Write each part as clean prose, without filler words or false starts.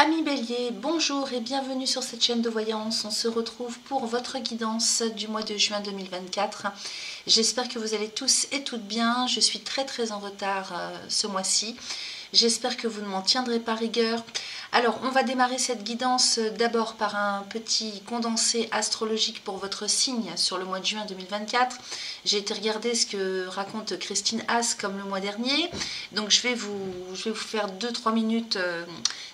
Amis Bélier, bonjour et bienvenue sur cette chaîne de voyance. On se retrouve pour votre guidance du mois de juin 2024. J'espère que vous allez tous et toutes bien. Je suis très en retard ce mois-ci. J'espère que vous ne m'en tiendrez pas rigueur. Alors, on va démarrer cette guidance d'abord par un petit condensé astrologique pour votre signe sur le mois de juin 2024. J'ai été regarder ce que raconte Christine Haas comme le mois dernier. Donc, je vais vous faire 2-3 minutes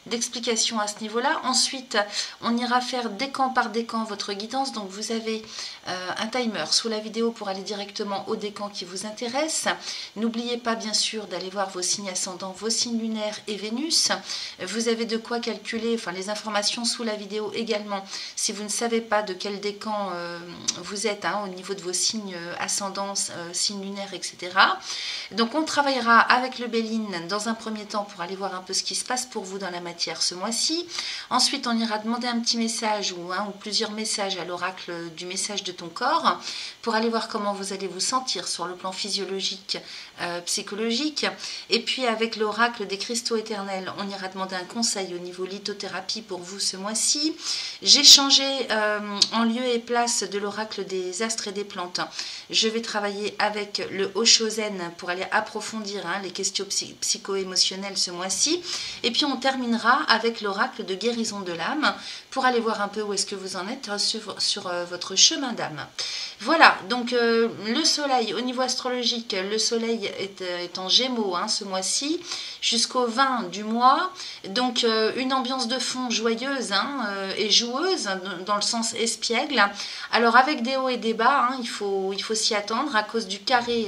d'explication à ce niveau-là. Ensuite, on ira faire décan par décan votre guidance. Donc, vous avez un timer sous la vidéo pour aller directement au décan qui vous intéresse. N'oubliez pas, bien sûr, d'aller voir vos signes ascendants, vos signes lunaires et Vénus. Vous avez de quoi calculer, enfin les informations sous la vidéo également, si vous ne savez pas de quel décan vous êtes au niveau de vos signes ascendants, signes lunaires, etc. Donc on travaillera avec le Béline dans un premier temps pour aller voir un peu ce qui se passe pour vous dans la matière ce mois-ci. Ensuite, on ira demander un petit message ou plusieurs messages à l'oracle du message de ton corps pour aller voir comment vous allez vous sentir sur le plan physiologique, psychologique. Et puis avec l'oracle des cristaux éternels, on ira demander un conseil au niveau lithothérapie pour vous ce mois-ci. J'ai changé en lieu et place de l'oracle des astres et des plantes. Je vais travailler avec le Oshozen pour aller approfondir les questions psycho-émotionnelles ce mois-ci. Et puis on terminera avec l'oracle de guérison de l'âme pour aller voir un peu où est-ce que vous en êtes sur votre chemin d'âme. Voilà, donc le soleil, au niveau astrologique, le soleil est en Gémeaux ce mois-ci, jusqu'au 20 du mois. Donc une ambiance de fond joyeuse et joueuse, dans le sens espiègle. Alors avec des hauts et des bas, il faut s'y attendre à cause du carré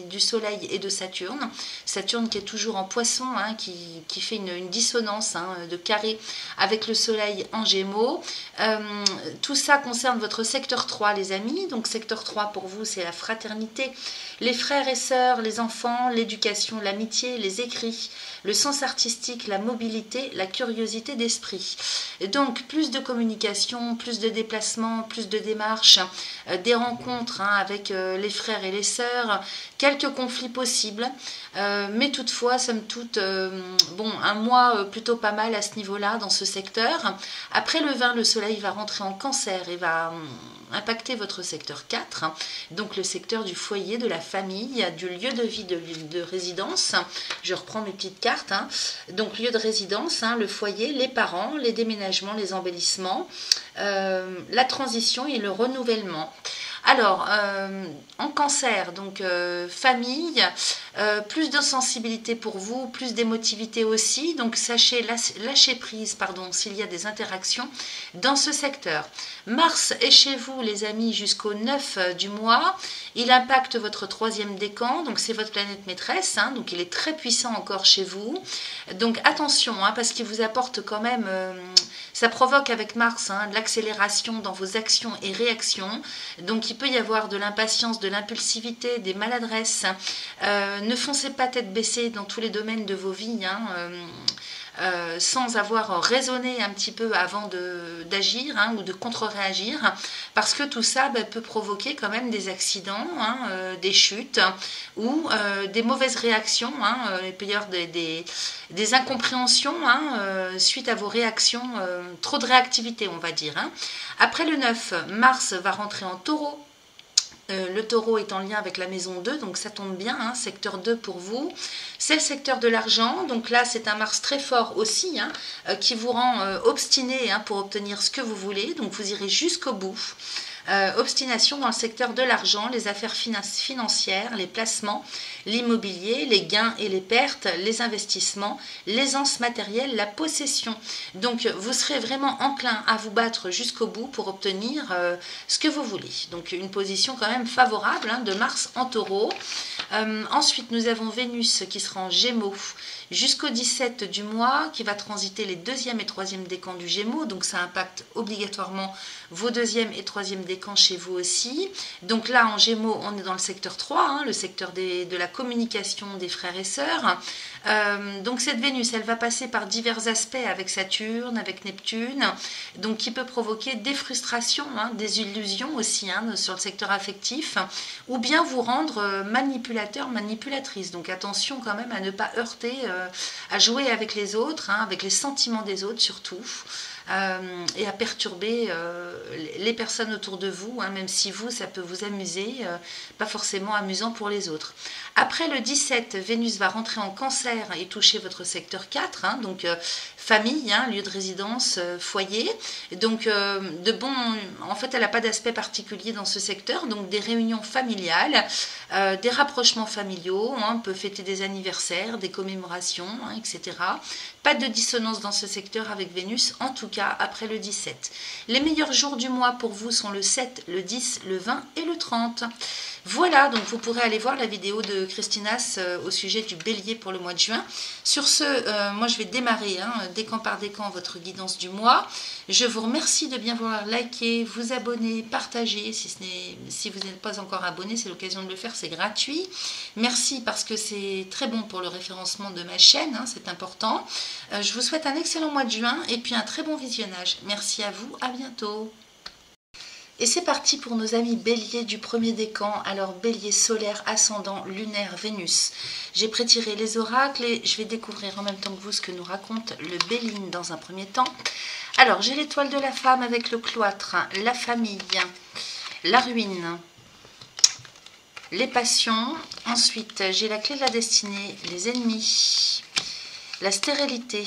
du soleil et de Saturne. Saturne qui est toujours en poisson, qui fait une dissonance de carré avec le soleil en Gémeaux. Tout ça concerne votre secteur 3, les amis. Donc secteur 3 pour vous, c'est la fraternité, les frères et sœurs, les enfants, l'éducation, l'amitié, les écrits, le sens artistique, la mobilité, la curiosité d'esprit. Donc plus de communication, plus de déplacements, plus de démarches, des rencontres avec les frères et les sœurs, quelques conflits possibles, mais toutefois, somme toute, un mois plutôt pas mal à ce niveau-là, dans ce secteur. Après le 20, le soleil va rentrer en cancer et va impacter votre secteur 4, donc le secteur du foyer, de la famille, du lieu de vie, de résidence. Je reprends mes petites cartes. Donc lieu de résidence, le foyer, les parents, les déménagements, les embellissements, la transition et le renouvellement. Alors, en cancer, donc famille, plus de sensibilité pour vous, plus d'émotivité aussi. Donc, sachez lâcher prise, s'il y a des interactions dans ce secteur. Mars est chez vous, les amis, jusqu'au 9 du mois. Il impacte votre troisième décan, donc c'est votre planète maîtresse, donc il est très puissant encore chez vous. Donc, attention, parce qu'il vous apporte quand même, ça provoque avec Mars de l'accélération dans vos actions et réactions. Donc, il peut y avoir de l'impatience, de l'impulsivité, des maladresses. Ne foncez pas tête baissée dans tous les domaines de vos vies, sans avoir raisonné un petit peu avant d'agir ou de contre-réagir, parce que tout ça peut provoquer quand même des accidents, des chutes ou des mauvaises réactions. Il peut y avoir des incompréhensions suite à vos réactions, trop de réactivité on va dire. Après le 9, Mars va rentrer en Taureau. Le taureau est en lien avec la maison 2, donc ça tombe bien, secteur 2 pour vous. C'est le secteur de l'argent, donc là c'est un Mars très fort aussi, qui vous rend obstiné pour obtenir ce que vous voulez, donc vous irez jusqu'au bout. Obstination dans le secteur de l'argent, les affaires financières, les placements, l'immobilier, les gains et les pertes, les investissements, l'aisance matérielle, la possession. Donc vous serez vraiment enclin à vous battre jusqu'au bout pour obtenir ce que vous voulez. Donc une position quand même favorable de Mars en Taureau. Ensuite nous avons Vénus qui sera en Gémeaux jusqu'au 17 du mois, qui va transiter les deuxième et troisième décans du Gémeaux, donc ça impacte obligatoirement vos deuxième et troisième décans décan chez vous aussi. Donc là, en Gémeaux, on est dans le secteur 3, le secteur de la communication des frères et sœurs. Donc cette Vénus, elle va passer par divers aspects avec Saturne, avec Neptune, donc qui peut provoquer des frustrations, des illusions aussi sur le secteur affectif, ou bien vous rendre manipulateur, manipulatrice. Donc attention quand même à ne pas heurter, à jouer avec les autres, avec les sentiments des autres surtout. Et à perturber les personnes autour de vous, même si vous, ça peut vous amuser, pas forcément amusant pour les autres. Après le 17, Vénus va rentrer en Cancer et toucher votre secteur 4, donc famille, lieu de résidence, foyer. Donc en fait, elle n'a pas d'aspect particulier dans ce secteur, donc des réunions familiales, des rapprochements familiaux, on peut fêter des anniversaires, des commémorations, etc. Pas de dissonance dans ce secteur avec Vénus, en tout cas après le 17. Les meilleurs jours du mois pour vous sont le 7, le 10, le 20 et le 30. Voilà, donc vous pourrez aller voir la vidéo de Christinas au sujet du bélier pour le mois de juin. Sur ce, moi je vais démarrer décan par décan votre guidance du mois. Je vous remercie de bien vouloir liker, vous abonner, partager. Si vous n'êtes pas encore abonné, c'est l'occasion de le faire, c'est gratuit. Merci parce que c'est très bon pour le référencement de ma chaîne, c'est important. Je vous souhaite un excellent mois de juin et puis un très bon visionnage. Merci à vous, à bientôt. Et c'est parti pour nos amis béliers du premier décan. Alors bélier solaire, ascendant, lunaire, Vénus. J'ai prétiré les oracles et je vais découvrir en même temps que vous ce que nous raconte le Béline dans un premier temps. Alors j'ai l'étoile de la femme avec le cloître, la famille, la ruine, les passions. Ensuite j'ai la clé de la destinée, les ennemis, la stérilité,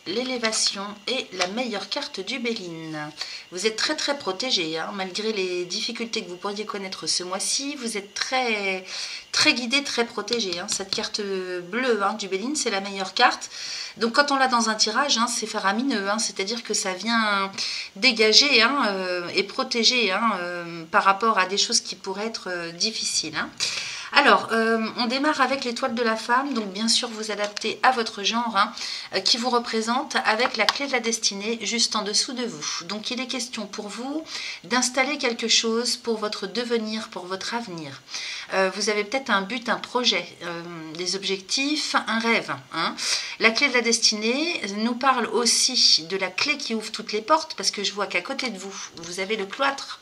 l'élévation et la meilleure carte du Béline. Vous êtes très très protégé, malgré les difficultés que vous pourriez connaître ce mois-ci. Vous êtes très très guidé, très protégé. Cette carte bleue du Béline, c'est la meilleure carte. Donc quand on l'a dans un tirage, c'est faramineux, c'est-à-dire que ça vient dégager et protéger par rapport à des choses qui pourraient être difficiles. Alors, on démarre avec l'étoile de la femme, donc bien sûr vous adaptez à votre genre qui vous représente avec la clé de la destinée juste en dessous de vous. Donc il est question pour vous d'installer quelque chose pour votre devenir, pour votre avenir. Vous avez peut-être un but, un projet, des objectifs, un rêve. La clé de la destinée nous parle aussi de la clé qui ouvre toutes les portes parce que je vois qu'à côté de vous, vous avez le cloître.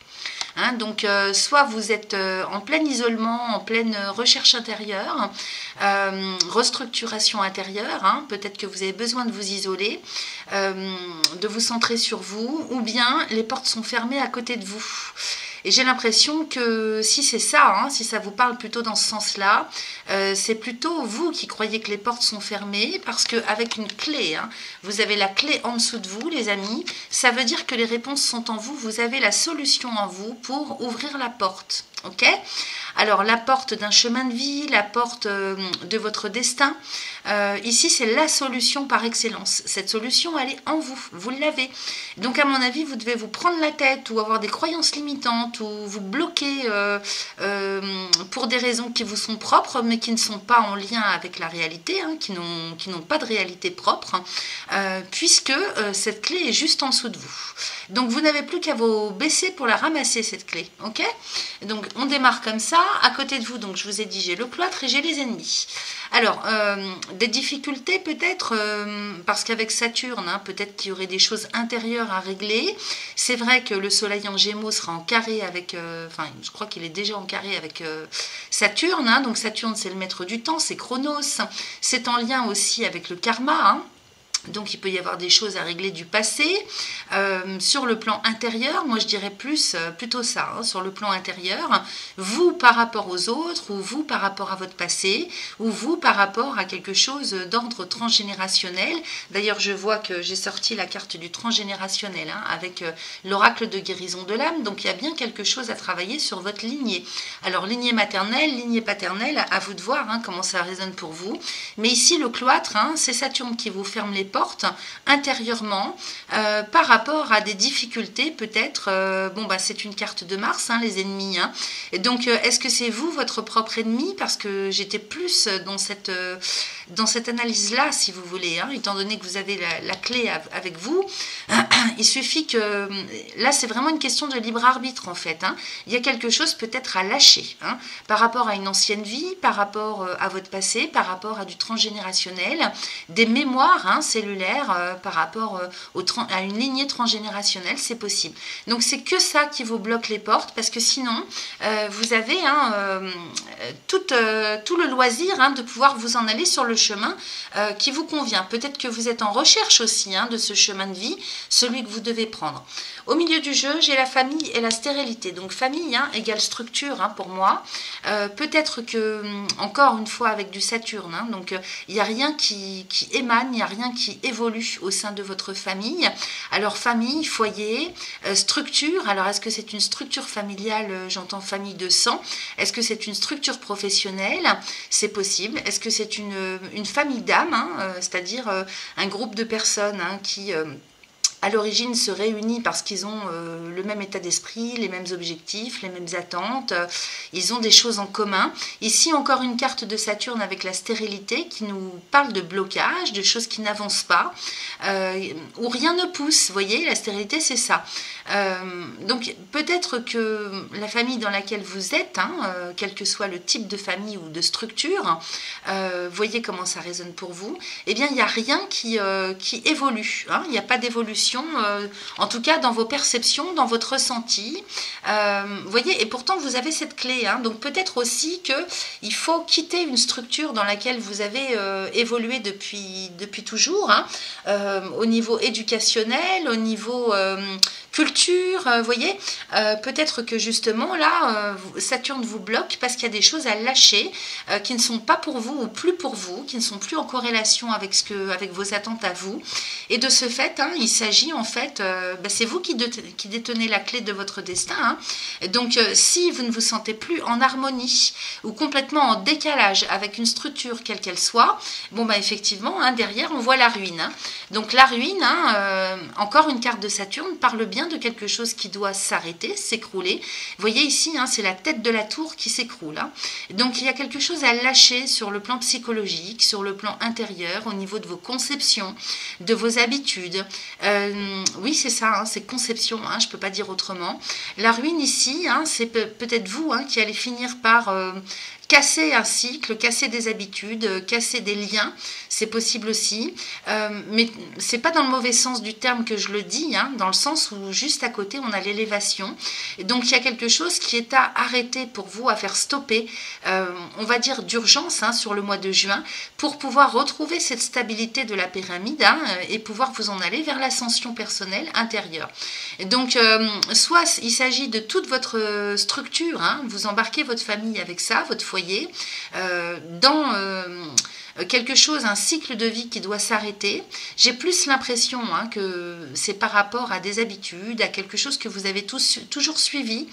Donc soit vous êtes en plein isolement, en pleine recherche intérieure, restructuration intérieure, peut-être que vous avez besoin de vous isoler, de vous centrer sur vous, ou bien les portes sont fermées à côté de vous. Et j'ai l'impression que si c'est ça, si ça vous parle plutôt dans ce sens-là, c'est plutôt vous qui croyez que les portes sont fermées, parce qu'avec une clé, vous avez la clé en dessous de vous, les amis, ça veut dire que les réponses sont en vous, vous avez la solution en vous pour ouvrir la porte. Ok ? Alors la porte d'un chemin de vie, la porte de votre destin, ici c'est la solution par excellence. Cette solution elle est en vous, vous l'avez. Donc à mon avis vous devez vous prendre la tête ou avoir des croyances limitantes ou vous bloquer pour des raisons qui vous sont propres mais qui ne sont pas en lien avec la réalité, qui n'ont pas de réalité propre, puisque cette clé est juste en dessous de vous. Donc vous n'avez plus qu'à vous baisser pour la ramasser cette clé, ok ? Donc on démarre comme ça, à côté de vous, donc je vous ai dit j'ai le cloître et j'ai les ennemis. Alors, des difficultés peut-être, parce qu'avec Saturne, peut-être qu'il y aurait des choses intérieures à régler. C'est vrai que le soleil en Gémeaux sera en carré avec, je crois qu'il est déjà en carré avec Saturne, donc Saturne c'est le maître du temps, c'est Chronos, c'est en lien aussi avec le karma, donc il peut y avoir des choses à régler du passé. Sur le plan intérieur, moi je dirais plutôt ça, sur le plan intérieur, vous par rapport aux autres, ou vous par rapport à votre passé, ou vous par rapport à quelque chose d'ordre transgénérationnel. D'ailleurs je vois que j'ai sorti la carte du transgénérationnel avec l'oracle de guérison de l'âme, donc il y a bien quelque chose à travailler sur votre lignée. Alors lignée maternelle, lignée paternelle, à vous de voir comment ça résonne pour vous. Mais ici le cloître, c'est Saturne qui vous ferme les portes intérieurement par rapport à des difficultés peut-être. Bon, bah, c'est une carte de Mars, hein, les ennemis. Hein. Et donc, est-ce que c'est vous, votre propre ennemi? Parce que j'étais plus dans cette analyse-là, si vous voulez, hein, étant donné que vous avez la clé avec vous. Il suffit que... Là, c'est vraiment une question de libre arbitre, en fait. Hein. Il y a quelque chose peut-être à lâcher, hein, par rapport à une ancienne vie, par rapport à votre passé, par rapport à du transgénérationnel, des mémoires, hein, cellulaires, par rapport à une lignée transgénérationnelle, c'est possible. Donc, c'est que ça qui vous bloque les portes, parce que sinon, vous avez hein, tout le loisir hein, de pouvoir vous en aller sur le chemin qui vous convient. Peut-être que vous êtes en recherche aussi hein, de ce chemin de vie, celui que vous devez prendre. Au milieu du jeu, j'ai la famille et la stérilité. Donc famille hein, égale structure hein, pour moi. Peut-être que, encore une fois, avec du Saturne, hein, donc il n'y a rien qui émane, il n'y a rien qui évolue au sein de votre famille. Alors famille, foyer, structure. Alors est-ce que c'est une structure familiale? J'entends famille de sang. Est-ce que c'est une structure professionnelle? C'est possible. Est-ce que c'est une famille d'âme, hein, c'est-à-dire un groupe de personnes hein, qui... à l'origine se réunissent parce qu'ils ont le même état d'esprit, les mêmes objectifs, les mêmes attentes, ils ont des choses en commun. Ici encore une carte de Saturne avec la stérilité qui nous parle de blocage, de choses qui n'avancent pas, où rien ne pousse, vous voyez, la stérilité c'est ça. Donc peut-être que la famille dans laquelle vous êtes, hein, quel que soit le type de famille ou de structure, voyez comment ça résonne pour vous, eh bien il n'y a rien qui évolue, hein, il n'y a pas d'évolution. En tout cas dans vos perceptions, dans votre ressenti, voyez, et pourtant vous avez cette clé, hein, donc peut-être aussi qu'il faut quitter une structure dans laquelle vous avez évolué depuis toujours, hein, au niveau éducationnel, au niveau culture, voyez, peut-être que justement là, Saturne vous bloque parce qu'il y a des choses à lâcher qui ne sont pas pour vous ou plus pour vous, qui ne sont plus en corrélation avec vos attentes à vous, et de ce fait, hein, il s'agit en fait, c'est vous qui détenez la clé de votre destin, hein. Donc si vous ne vous sentez plus en harmonie ou complètement en décalage avec une structure quelle qu'elle soit, bon bah effectivement, hein, derrière on voit la ruine, hein. Donc la ruine, hein, encore une carte de Saturne, parle bien de quelque chose qui doit s'arrêter, s'écrouler. Vous voyez ici, hein, c'est la tête de la tour qui s'écroule, hein. Donc il y a quelque chose à lâcher sur le plan psychologique, sur le plan intérieur, au niveau de vos conceptions, de vos habitudes. Oui, c'est ça, hein, c'est conception, hein, je ne peux pas dire autrement. La ruine ici, hein, c'est peut-être vous hein, qui allez finir par... casser un cycle, casser des habitudes, casser des liens, c'est possible aussi, mais c'est pas dans le mauvais sens du terme que je le dis, hein, dans le sens où juste à côté on a l'élévation, et donc il y a quelque chose qui est à arrêter pour vous, à faire stopper, on va dire d'urgence hein, sur le mois de juin, pour pouvoir retrouver cette stabilité de la pyramide hein, et pouvoir vous en aller vers l'ascension personnelle intérieure. Et donc soit il s'agit de toute votre structure, hein, vous embarquez votre famille avec ça, votre foyer, dans quelque chose, un cycle de vie qui doit s'arrêter. J'ai plus l'impression hein, que c'est par rapport à des habitudes, à quelque chose que vous avez toujours suivi.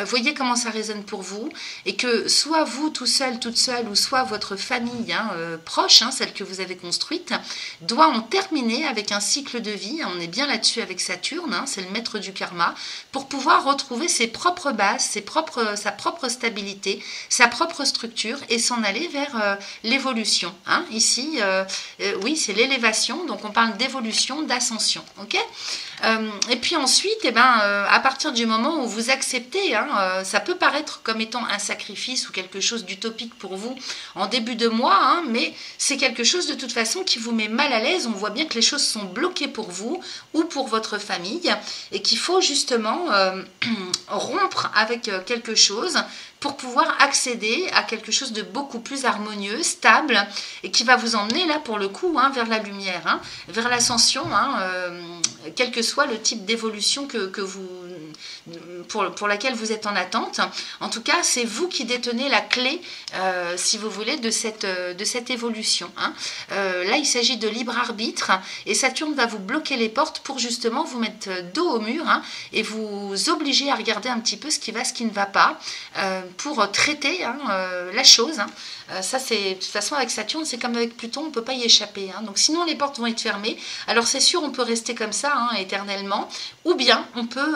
Voyez comment ça résonne pour vous, et que soit vous tout seul, toute seule, ou soit votre famille hein, proche, hein, celle que vous avez construite, doit en terminer avec un cycle de vie. On est bien là-dessus avec Saturne, hein, c'est le maître du karma, pour pouvoir retrouver ses propres bases, sa propre stabilité, sa propre structure, et s'en aller vers l'évolution. Hein, ici, oui, c'est l'élévation, donc on parle d'évolution, d'ascension, ok. Et puis ensuite, eh ben, à partir du moment où vous acceptez, hein, ça peut paraître comme étant un sacrifice ou quelque chose d'utopique pour vous en début de mois, hein, mais c'est quelque chose de toute façon qui vous met mal à l'aise. On voit bien que les choses sont bloquées pour vous ou pour votre famille, et qu'il faut justement rompre avec quelque chose pour pouvoir accéder à quelque chose de beaucoup plus harmonieux, stable, et qui va vous emmener là pour le coup hein, vers la lumière, hein, vers l'ascension, hein, quel que soit le type d'évolution que vous pour laquelle vous êtes en attente. En tout cas, c'est vous qui détenez la clé, si vous voulez, de cette évolution. Hein. Là, il s'agit de libre arbitre et Saturne va vous bloquer les portes pour justement vous mettre dos au mur, hein, et vous obliger à regarder un petit peu ce qui va, ce qui ne va pas, pour traiter, hein, la chose. Hein. Ça, c'est de toute façon avec Saturne, c'est comme avec Pluton, on ne peut pas y échapper. Hein. Donc sinon, les portes vont être fermées. Alors c'est sûr, on peut rester comme ça, hein, éternellement, ou bien on peut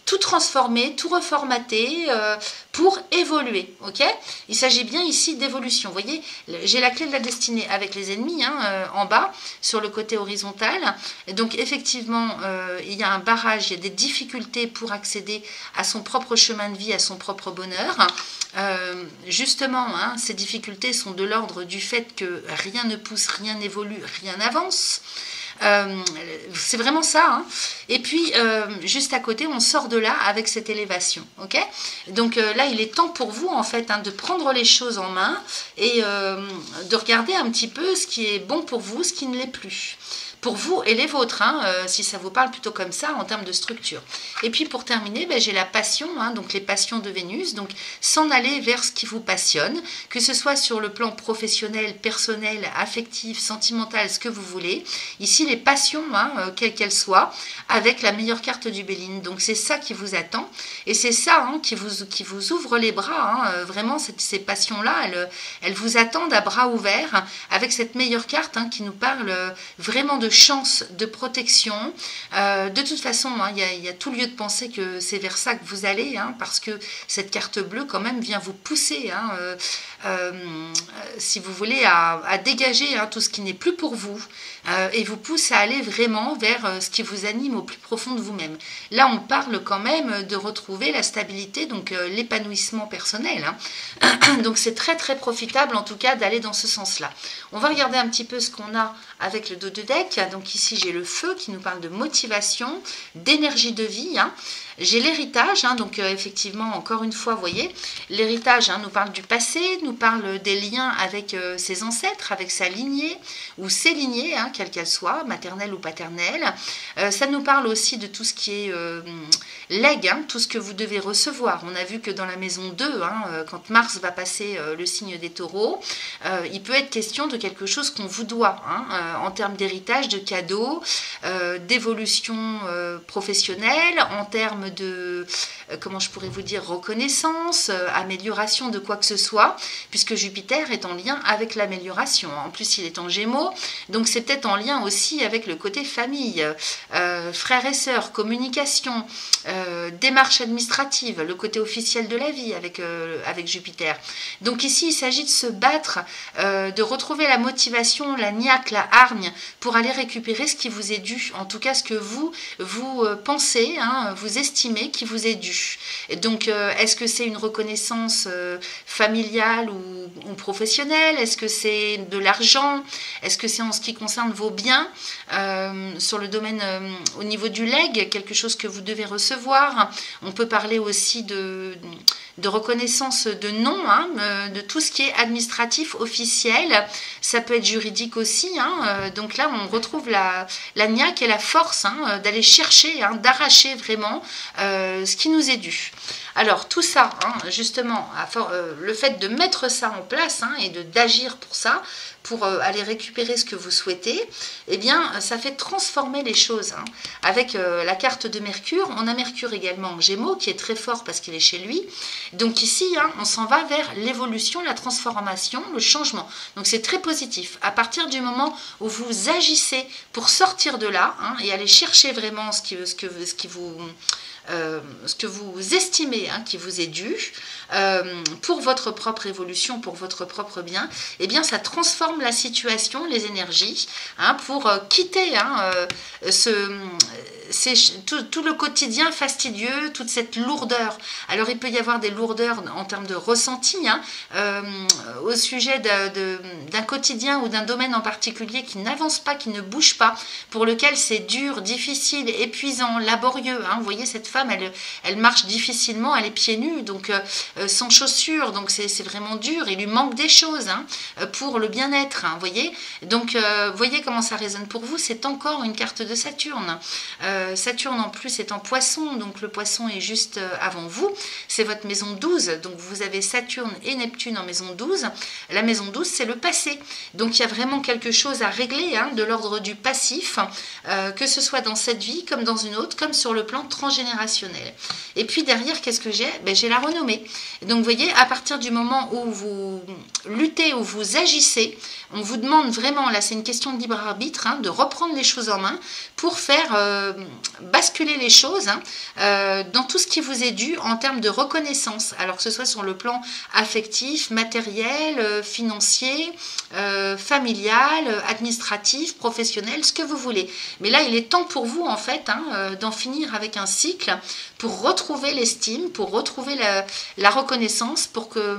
tout transformer, tout reformater pour évoluer. Ok, il s'agit bien ici d'évolution. Vous voyez, j'ai la clé de la destinée avec les ennemis, hein, en bas, sur le côté horizontal. Et donc effectivement, il y a un barrage, il y a des difficultés pour accéder à son propre chemin de vie, à son propre bonheur. Justement, hein, ces difficultés sont de l'ordre du fait que rien ne pousse, rien n'évolue, rien n'avance. C'est vraiment ça, hein. Et puis juste à côté on sort de là avec cette élévation, ok. Donc là il est temps pour vous en fait, hein, de prendre les choses en main et de regarder un petit peu ce qui est bon pour vous, ce qui ne l'est plus pour vous et les vôtres, hein, si ça vous parle plutôt comme ça en termes de structure. Et puis pour terminer, ben, j'ai la passion, hein, donc les passions de Vénus, donc s'en aller vers ce qui vous passionne, que ce soit sur le plan professionnel, personnel, affectif, sentimental, ce que vous voulez. Ici les passions, hein, quelles qu'elles soient, avec la meilleure carte du Béline. Donc c'est ça qui vous attend et c'est ça, hein, qui vous ouvre les bras, hein, vraiment ces passions-là, elles vous attendent à bras ouverts avec cette meilleure carte, hein, qui nous parle vraiment de chance, de protection. De toute façon, hein, il y a tout lieu de penser que c'est vers ça que vous allez, hein, parce que cette carte bleue quand même vient vous pousser, hein, si vous voulez, à dégager, hein, tout ce qui n'est plus pour vous, et vous pousse à aller vraiment vers ce qui vous anime au plus profond de vous-même. Là, on parle quand même de retrouver la stabilité, donc l'épanouissement personnel. Hein. Donc c'est très très profitable en tout cas d'aller dans ce sens-là. On va regarder un petit peu ce qu'on a avec le dos de deck. Donc ici j'ai le feu qui nous parle de motivation, d'énergie de vie. Hein. J'ai l'héritage, hein, donc effectivement, encore une fois, vous voyez, l'héritage, hein, nous parle du passé, nous parle des liens avec ses ancêtres, avec sa lignée, ou ses lignées, hein, quelles qu'elles soient, maternelle ou paternelle. Ça nous parle aussi de tout ce qui est legs, hein, tout ce que vous devez recevoir. On a vu que dans la maison 2, hein, quand Mars va passer le signe des taureaux, il peut être question de quelque chose qu'on vous doit, hein, en termes d'héritage, de cadeaux, d'évolution professionnelle, en termes de, comment je pourrais vous dire, reconnaissance, amélioration de quoi que ce soit, puisque Jupiter est en lien avec l'amélioration. En plus, il est en Gémeaux, donc c'est peut-être en lien aussi avec le côté famille, frères et sœurs, communication, démarche administrative, le côté officiel de la vie avec Jupiter. Donc ici, il s'agit de se battre, de retrouver la motivation, la niaque, la hargne, pour aller récupérer ce qui vous est dû, en tout cas ce que vous pensez, hein, vous estimez qui vous est dû. Et donc, est-ce que c'est une reconnaissance familiale ou professionnelle? Est-ce que c'est de l'argent? Est-ce que c'est en ce qui concerne vos biens, sur le domaine, au niveau du legs, quelque chose que vous devez recevoir? On peut parler aussi de reconnaissance de nom, hein, de tout ce qui est administratif, officiel. Ça peut être juridique aussi, hein. Donc là on retrouve la niaque et la force, hein, d'aller chercher, hein, d'arracher vraiment ce qui nous est dû. Alors tout ça, hein, justement, le fait de mettre ça en place, hein, et d'agir pour ça, pour aller récupérer ce que vous souhaitez, eh bien ça fait transformer les choses, hein. Avec la carte de Mercure, on a Mercure également en Gémeaux qui est très fort parce qu'il est chez lui. Donc ici, hein, on s'en va vers l'évolution, la transformation, le changement. Donc c'est très positif. À partir du moment où vous agissez pour sortir de là, hein, et aller chercher vraiment ce que vous estimez, hein, qui vous est dû, pour votre propre évolution, pour votre propre bien, eh bien ça transforme la situation, les énergies, hein, pour quitter, hein, tout le quotidien fastidieux, toute cette lourdeur. Alors il peut y avoir des lourdeurs en termes de ressenti, hein, au sujet d'un quotidien ou d'un domaine en particulier qui n'avance pas, qui ne bouge pas, pour lequel c'est dur, difficile, épuisant, laborieux, hein. Vous voyez, cette femme, elle marche difficilement, elle est pieds nus, donc sans chaussures, donc c'est vraiment dur, il lui manque des choses, hein, pour le bien-être, hein, voyez. Donc voyez comment ça résonne pour vous, c'est encore une carte de Saturne. Saturne en plus est en poisson, donc le poisson est juste avant vous. C'est votre maison 12, donc vous avez Saturne et Neptune en maison 12. La maison 12, c'est le passé. Donc il y a vraiment quelque chose à régler hein, de l'ordre du passif, que ce soit dans cette vie comme dans une autre, comme sur le plan transgénérationnel. Et puis derrière, qu'est-ce que j'ai? J'ai la renommée. Donc vous voyez, à partir du moment où vous luttez, où vous agissez, on vous demande vraiment, là c'est une question de libre arbitre, hein, de reprendre les choses en main pour faire basculer les choses hein, dans tout ce qui vous est dû en termes de reconnaissance, alors que ce soit sur le plan affectif, matériel, financier, familial, administratif, professionnel, ce que vous voulez. Mais là il est temps pour vous en fait hein, d'en finir avec un cycle pour retrouver l'estime, pour retrouver la reconnaissance, pour que,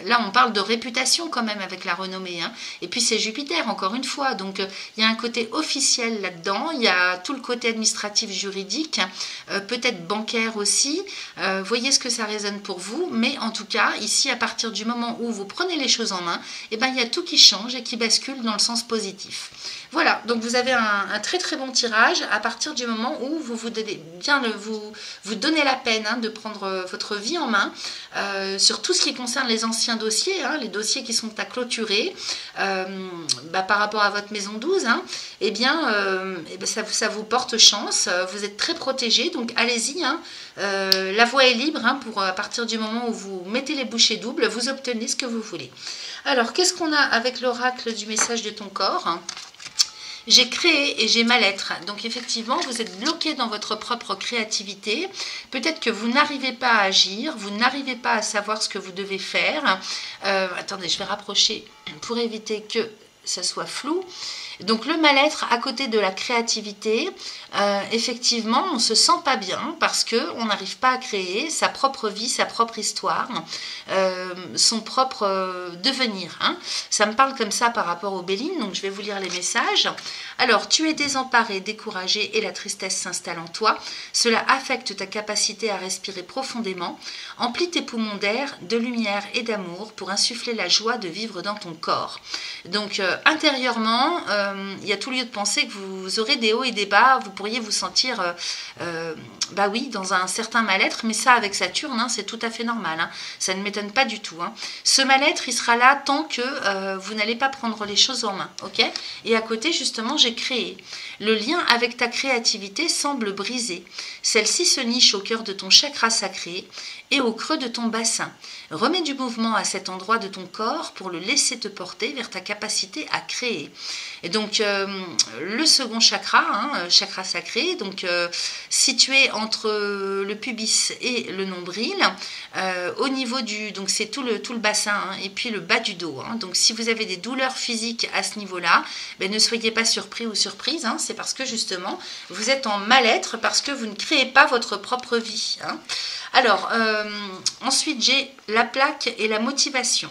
là on parle de réputation quand même avec la renommée, hein. Et puis c'est Jupiter encore une fois, donc il y a un côté officiel là-dedans, il y a tout le côté administratif, juridique, peut-être bancaire aussi, voyez ce que ça résonne pour vous, mais en tout cas ici à partir du moment où vous prenez les choses en main, et il y a tout qui change et qui bascule dans le sens positif. Voilà, donc vous avez un très très bon tirage à partir du moment où vous donnez bien vous donnez la peine hein, de prendre votre vie en main sur tout ce qui concerne les anciens dossiers, hein, les dossiers qui sont à clôturer par rapport à votre maison 12, hein, ça vous porte chance, vous êtes très protégé, donc allez-y, hein, la voie est libre hein, pour à partir du moment où vous mettez les bouchées doubles, vous obtenez ce que vous voulez. Alors, qu'est-ce qu'on a avec l'oracle du message de ton corps ? J'ai créé et j'ai ma lettre. Donc effectivement, vous êtes bloqué dans votre propre créativité. Peut-être que vous n'arrivez pas à agir, vous n'arrivez pas à savoir ce que vous devez faire. Attendez, je vais rapprocher pour éviter que ça soit flou. Donc le mal-être à côté de la créativité, effectivement, on ne se sent pas bien parce qu'on n'arrive pas à créer sa propre vie, sa propre histoire, son propre devenir. Hein. Ça me parle comme ça par rapport aux Béline, donc je vais vous lire les messages. Alors, tu es désemparé, découragé et la tristesse s'installe en toi. Cela affecte ta capacité à respirer profondément. Emplis tes poumons d'air, de lumière et d'amour pour insuffler la joie de vivre dans ton corps. Donc, intérieurement, il y a tout lieu de penser que vous aurez des hauts et des bas, vous pourriez vous sentir oui, dans un certain mal-être, mais ça avec Saturne, hein, c'est tout à fait normal, hein, ça ne m'étonne pas du tout. Hein. Ce mal-être, il sera là tant que vous n'allez pas prendre les choses en main, ok? Et à côté, justement, j'ai créé. Le lien avec ta créativité semble brisé. Celle-ci se niche au cœur de ton chakra sacré et au creux de ton bassin. Remets du mouvement à cet endroit de ton corps pour le laisser te porter vers ta capacité à créer. Et donc, le second chakra, hein, chakra sacré, donc situé entre le pubis et le nombril, au niveau du... Donc, c'est tout le bassin hein, et puis le bas du dos. Hein. Donc, si vous avez des douleurs physiques à ce niveau-là, ne soyez pas surpris ou surprise. Hein, c'est parce que, justement, vous êtes en mal-être parce que vous ne créez pas votre propre vie. Hein. Alors, ensuite, j'ai la plaque et la motivation.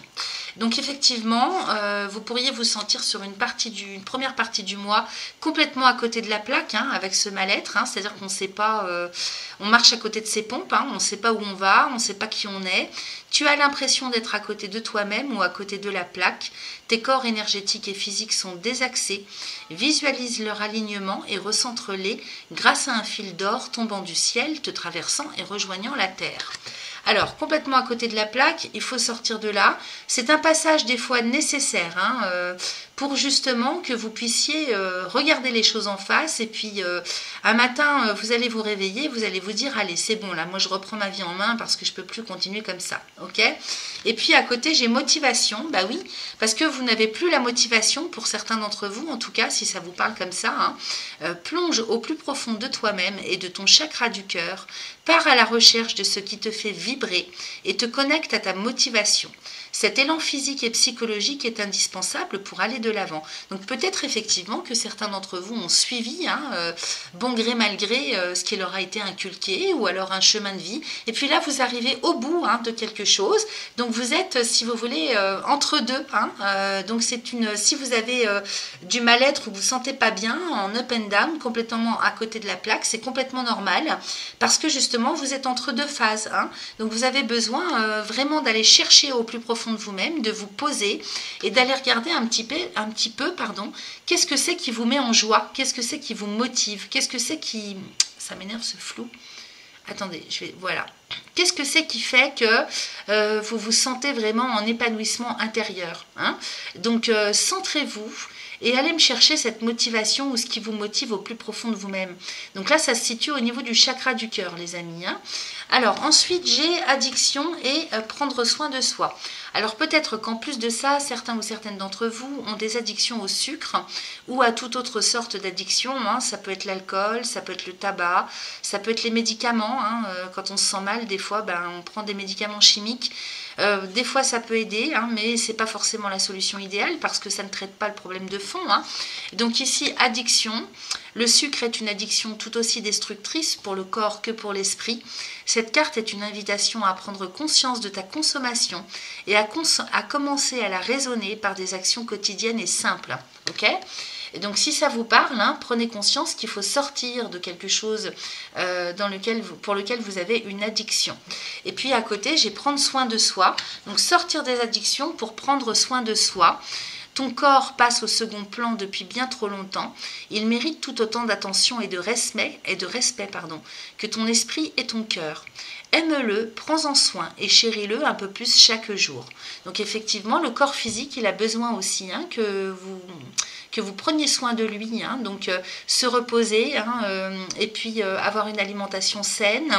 Donc effectivement, vous pourriez vous sentir sur une première partie du mois complètement à côté de la plaque, hein, avec ce mal-être, hein, c'est-à-dire qu'on ne sait pas, on marche à côté de ses pompes, hein, on ne sait pas où on va, on ne sait pas qui on est. Tu as l'impression d'être à côté de toi-même ou à côté de la plaque. Tes corps énergétiques et physiques sont désaxés. Visualise leur alignement et recentre-les grâce à un fil d'or tombant du ciel, te traversant et rejoignant la terre. Alors, complètement à côté de la plaque, il faut sortir de là. C'est un passage des fois nécessaire hein, pour justement que vous puissiez regarder les choses en face. Et puis, un matin, vous allez vous réveiller, vous allez vous dire, allez, c'est bon, là, moi, je reprends ma vie en main parce que je ne peux plus continuer comme ça. Ok ? Et puis, à côté, j'ai motivation. Bah oui, parce que vous n'avez plus la motivation, pour certains d'entre vous, en tout cas, si ça vous parle comme ça. Hein, plonge au plus profond de toi-même et de ton chakra du cœur. Pars à la recherche de ce qui te fait vibrer et te connecte à ta motivation. Cet élan physique et psychologique est indispensable pour aller de l'avant. Donc peut-être effectivement que certains d'entre vous ont suivi, hein, bon gré mal gré, ce qui leur a été inculqué, ou alors un chemin de vie. Et puis là, vous arrivez au bout hein, de quelque chose. Donc vous êtes, si vous voulez, entre deux. Hein, donc si vous avez du mal-être ou vous ne vous sentez pas bien, en up and down, complètement à côté de la plaque, c'est complètement normal. Parce que justement, vous êtes entre deux phases. Hein, donc vous avez besoin vraiment d'aller chercher au plus profond de vous-même, de vous poser et d'aller regarder un petit peu, qu'est-ce que c'est qui vous met en joie, qu'est-ce que c'est qui vous motive, qu'est-ce que c'est qui... ça m'énerve ce flou. Attendez, voilà. Qu'est-ce que c'est qui fait que vous vous sentez vraiment en épanouissement intérieur, hein? Donc, centrez-vous et allez me chercher cette motivation ou ce qui vous motive au plus profond de vous-même. Donc là, ça se situe au niveau du chakra du cœur, les amis, hein? Alors, ensuite, j'ai addiction et prendre soin de soi. Alors, peut-être qu'en plus de ça, certains ou certaines d'entre vous ont des addictions au sucre ou à toute autre sorte d'addiction, hein. Ça peut être l'alcool, ça peut être le tabac, ça peut être les médicaments, hein. Quand on se sent mal, des fois, on prend des médicaments chimiques. Des fois, ça peut aider, hein, mais ce n'est pas forcément la solution idéale parce que ça ne traite pas le problème de fond, hein. Donc ici, addiction. Le sucre est une addiction tout aussi destructrice pour le corps que pour l'esprit. Cette carte est une invitation à prendre conscience de ta consommation et à commencer à la raisonner par des actions quotidiennes et simples. Ok ? Et donc si ça vous parle, hein, prenez conscience qu'il faut sortir de quelque chose pour lequel vous avez une addiction. Et puis à côté, j'ai prendre soin de soi. Donc sortir des addictions pour prendre soin de soi. Ton corps passe au second plan depuis bien trop longtemps. Il mérite tout autant d'attention et de respect, que ton esprit et ton cœur. Aime-le, prends-en soin et chéris-le un peu plus chaque jour. Donc effectivement, le corps physique, il a besoin aussi, hein, que vous preniez soin de lui, hein, donc se reposer, hein, et puis avoir une alimentation saine,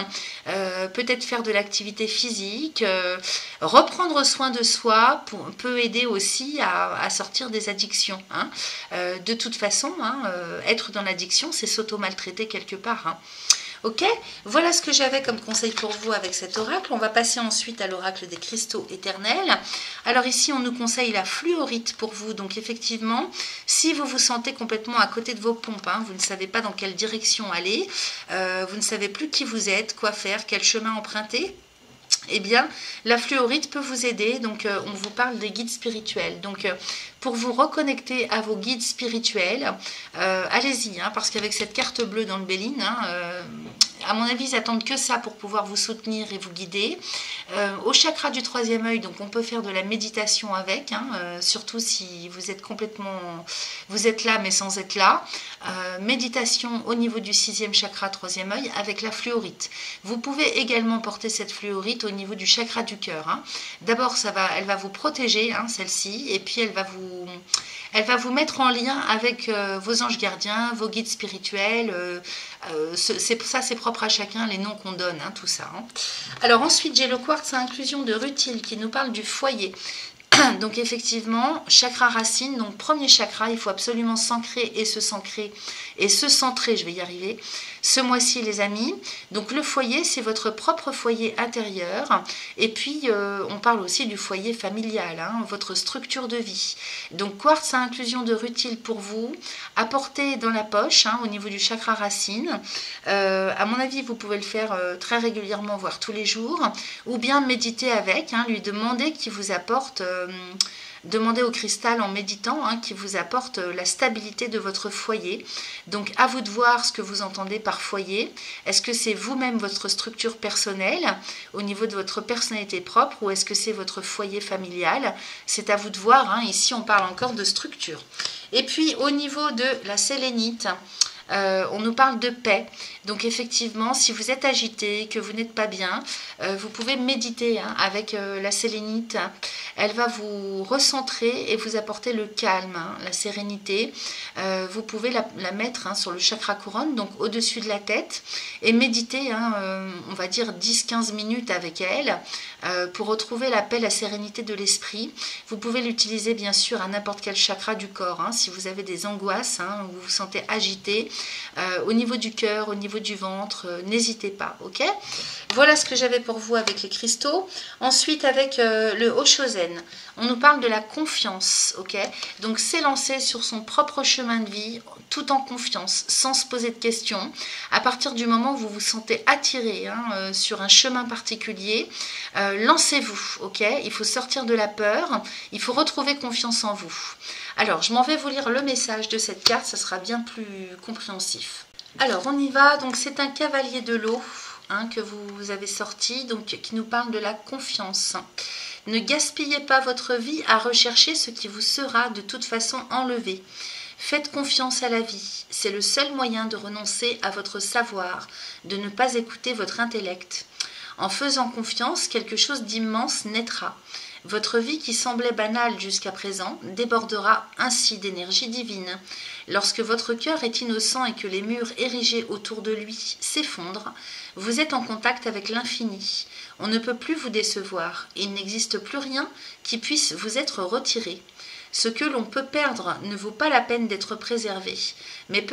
peut-être faire de l'activité physique, reprendre soin de soi peut aider aussi à sortir des addictions, hein. De toute façon, hein, être dans l'addiction, c'est s'auto-maltraiter quelque part, hein. Ok, voilà ce que j'avais comme conseil pour vous avec cet oracle. On va passer ensuite à l'oracle des cristaux éternels. Alors ici, on nous conseille la fluorite pour vous. Donc effectivement, si vous vous sentez complètement à côté de vos pompes, hein, vous ne savez pas dans quelle direction aller, vous ne savez plus qui vous êtes, quoi faire, quel chemin emprunter, eh bien, la fluorite peut vous aider. Donc, on vous parle des guides spirituels. Donc, pour vous reconnecter à vos guides spirituels, allez-y, hein, parce qu'avec cette carte bleue dans le Béline, hein, à mon avis, ils attendent que ça pour pouvoir vous soutenir et vous guider. Au chakra du troisième œil, donc on peut faire de la méditation avec, hein, surtout si vous êtes vous êtes là mais sans être là. Méditation au niveau du sixième chakra, troisième œil, avec la fluorite. Vous pouvez également porter cette fluorite au niveau du chakra du cœur, hein. D'abord, elle va vous protéger, hein, celle-ci, et puis elle va vous mettre en lien avec vos anges gardiens, vos guides spirituels. C'est propre à chacun, les noms qu'on donne, hein, tout ça, hein. Alors ensuite, j'ai le quartz à inclusion de rutile qui nous parle du foyer. Donc effectivement, chakra racine, donc premier chakra, il faut absolument s'ancrer et se centrer, je vais y arriver, ce mois-ci les amis. Donc le foyer, c'est votre propre foyer intérieur, et puis on parle aussi du foyer familial, hein, votre structure de vie. Donc quartz à inclusion de rutile pour vous, apportez dans la poche, hein, au niveau du chakra racine. À mon avis, vous pouvez le faire très régulièrement, voire tous les jours, ou bien méditer avec, hein, lui demander qu'il vous apporte... demandez au cristal en méditant, hein, qui vous apporte la stabilité de votre foyer. Donc à vous de voir ce que vous entendez par foyer. Est-ce que c'est vous-même votre structure personnelle au niveau de votre personnalité propre, ou est-ce que c'est votre foyer familial? C'est à vous de voir, hein. Ici on parle encore de structure. Et puis au niveau de la sélénite, on nous parle de paix. Donc effectivement, si vous êtes agité, que vous n'êtes pas bien, vous pouvez méditer, hein, avec la sélénite. Elle va vous recentrer et vous apporter le calme, hein, la sérénité. Vous pouvez la mettre, hein, sur le chakra couronne, donc au-dessus de la tête, et méditer, hein, on va dire 10-15 minutes avec elle, pour retrouver la paix, la sérénité de l'esprit. Vous pouvez l'utiliser bien sûr à n'importe quel chakra du corps, hein, si vous avez des angoisses, hein, ou vous vous sentez agité, au niveau du cœur, au niveau du ventre, n'hésitez pas, ok? Voilà ce que j'avais pour vous avec les cristaux. Ensuite, avec le Oshozen, on nous parle de la confiance, ok? Donc s'élancer sur son propre chemin de vie, tout en confiance, sans se poser de questions. À partir du moment où vous vous sentez attiré, hein, sur un chemin particulier, lancez-vous, ok? Il faut sortir de la peur, il faut retrouver confiance en vous. Alors, je m'en vais vous lire le message de cette carte, ça sera bien plus compréhensif. Alors, on y va. Donc, c'est un cavalier de l'eau, hein, que vous avez sorti, donc qui nous parle de la confiance. Ne gaspillez pas votre vie à rechercher ce qui vous sera de toute façon enlevé. Faites confiance à la vie, c'est le seul moyen de renoncer à votre savoir, de ne pas écouter votre intellect. En faisant confiance, quelque chose d'immense naîtra. Votre vie qui semblait banale jusqu'à présent débordera ainsi d'énergie divine. Lorsque votre cœur est innocent et que les murs érigés autour de lui s'effondrent, vous êtes en contact avec l'infini. On ne peut plus vous décevoir. Il n'existe plus rien qui puisse vous être retiré. Ce que l'on peut perdre ne vaut pas la peine d'être préservé. Mais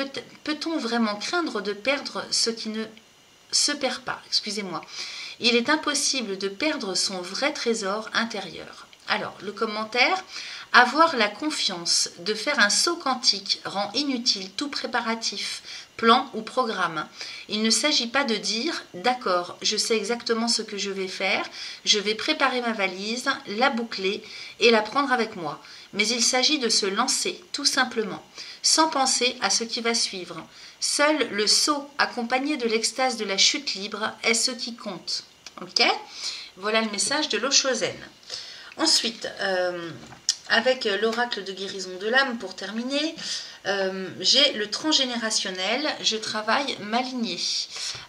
peut-on vraiment craindre de perdre ce qui ne se perd pas? Excusez-moi. Il est impossible de perdre son vrai trésor intérieur. Alors, le commentaire, avoir la confiance de faire un saut quantique rend inutile tout préparatif, plan ou programme. Il ne s'agit pas de dire « d'accord, je sais exactement ce que je vais faire, je vais préparer ma valise, la boucler et la prendre avec moi ». Mais il s'agit de se lancer, tout simplement, sans penser à ce qui va suivre. Seul le saut, accompagné de l'extase de la chute libre, est ce qui compte. Ok? Voilà le message de l'Oshozen. Ensuite, avec l'oracle de guérison de l'âme, pour terminer, j'ai le transgénérationnel, je travaille ma lignée.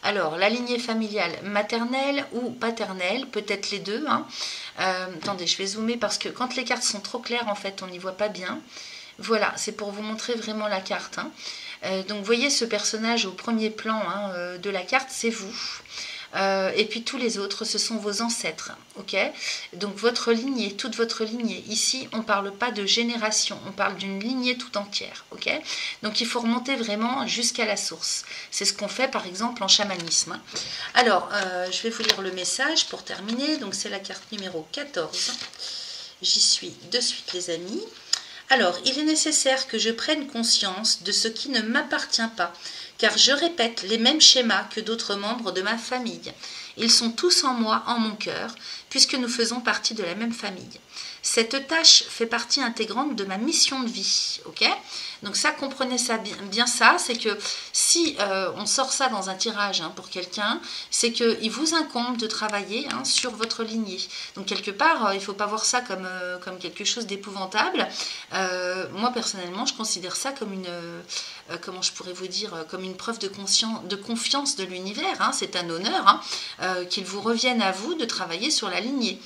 Alors, la lignée familiale maternelle ou paternelle, peut-être les deux. Hein. Attendez, je vais zoomer parce que quand les cartes sont trop claires, en fait, on n'y voit pas bien. Voilà, c'est pour vous montrer vraiment la carte. Hein. Donc, vous voyez ce personnage au premier plan hein, de la carte, c'est vous. Et puis tous les autres, ce sont vos ancêtres, ok? Donc votre lignée, toute votre lignée. Ici, on ne parle pas de génération, on parle d'une lignée tout entière, ok? Donc il faut remonter vraiment jusqu'à la source. C'est ce qu'on fait par exemple en chamanisme. Alors, je vais vous lire le message pour terminer. Donc c'est la carte numéro 14. J'y suis de suite les amis. Alors, il est nécessaire que je prenne conscience de ce qui ne m'appartient pas, car je répète les mêmes schémas que d'autres membres de ma famille. Ils sont tous en moi, en mon cœur, puisque nous faisons partie de la même famille. Cette tâche fait partie intégrante de ma mission de vie, ok? Donc ça, comprenez ça bien ça, c'est que si on sort ça dans un tirage hein, pour quelqu'un, c'est qu'il vous incombe de travailler hein, sur votre lignée. Donc quelque part, il ne faut pas voir ça comme quelque chose d'épouvantable. Moi, personnellement, je considère ça comme une, comment je pourrais vous dire, comme une preuve de confiance de l'univers. Hein. C'est un honneur hein, qu'il vous revienne à vous de travailler sur la lignée.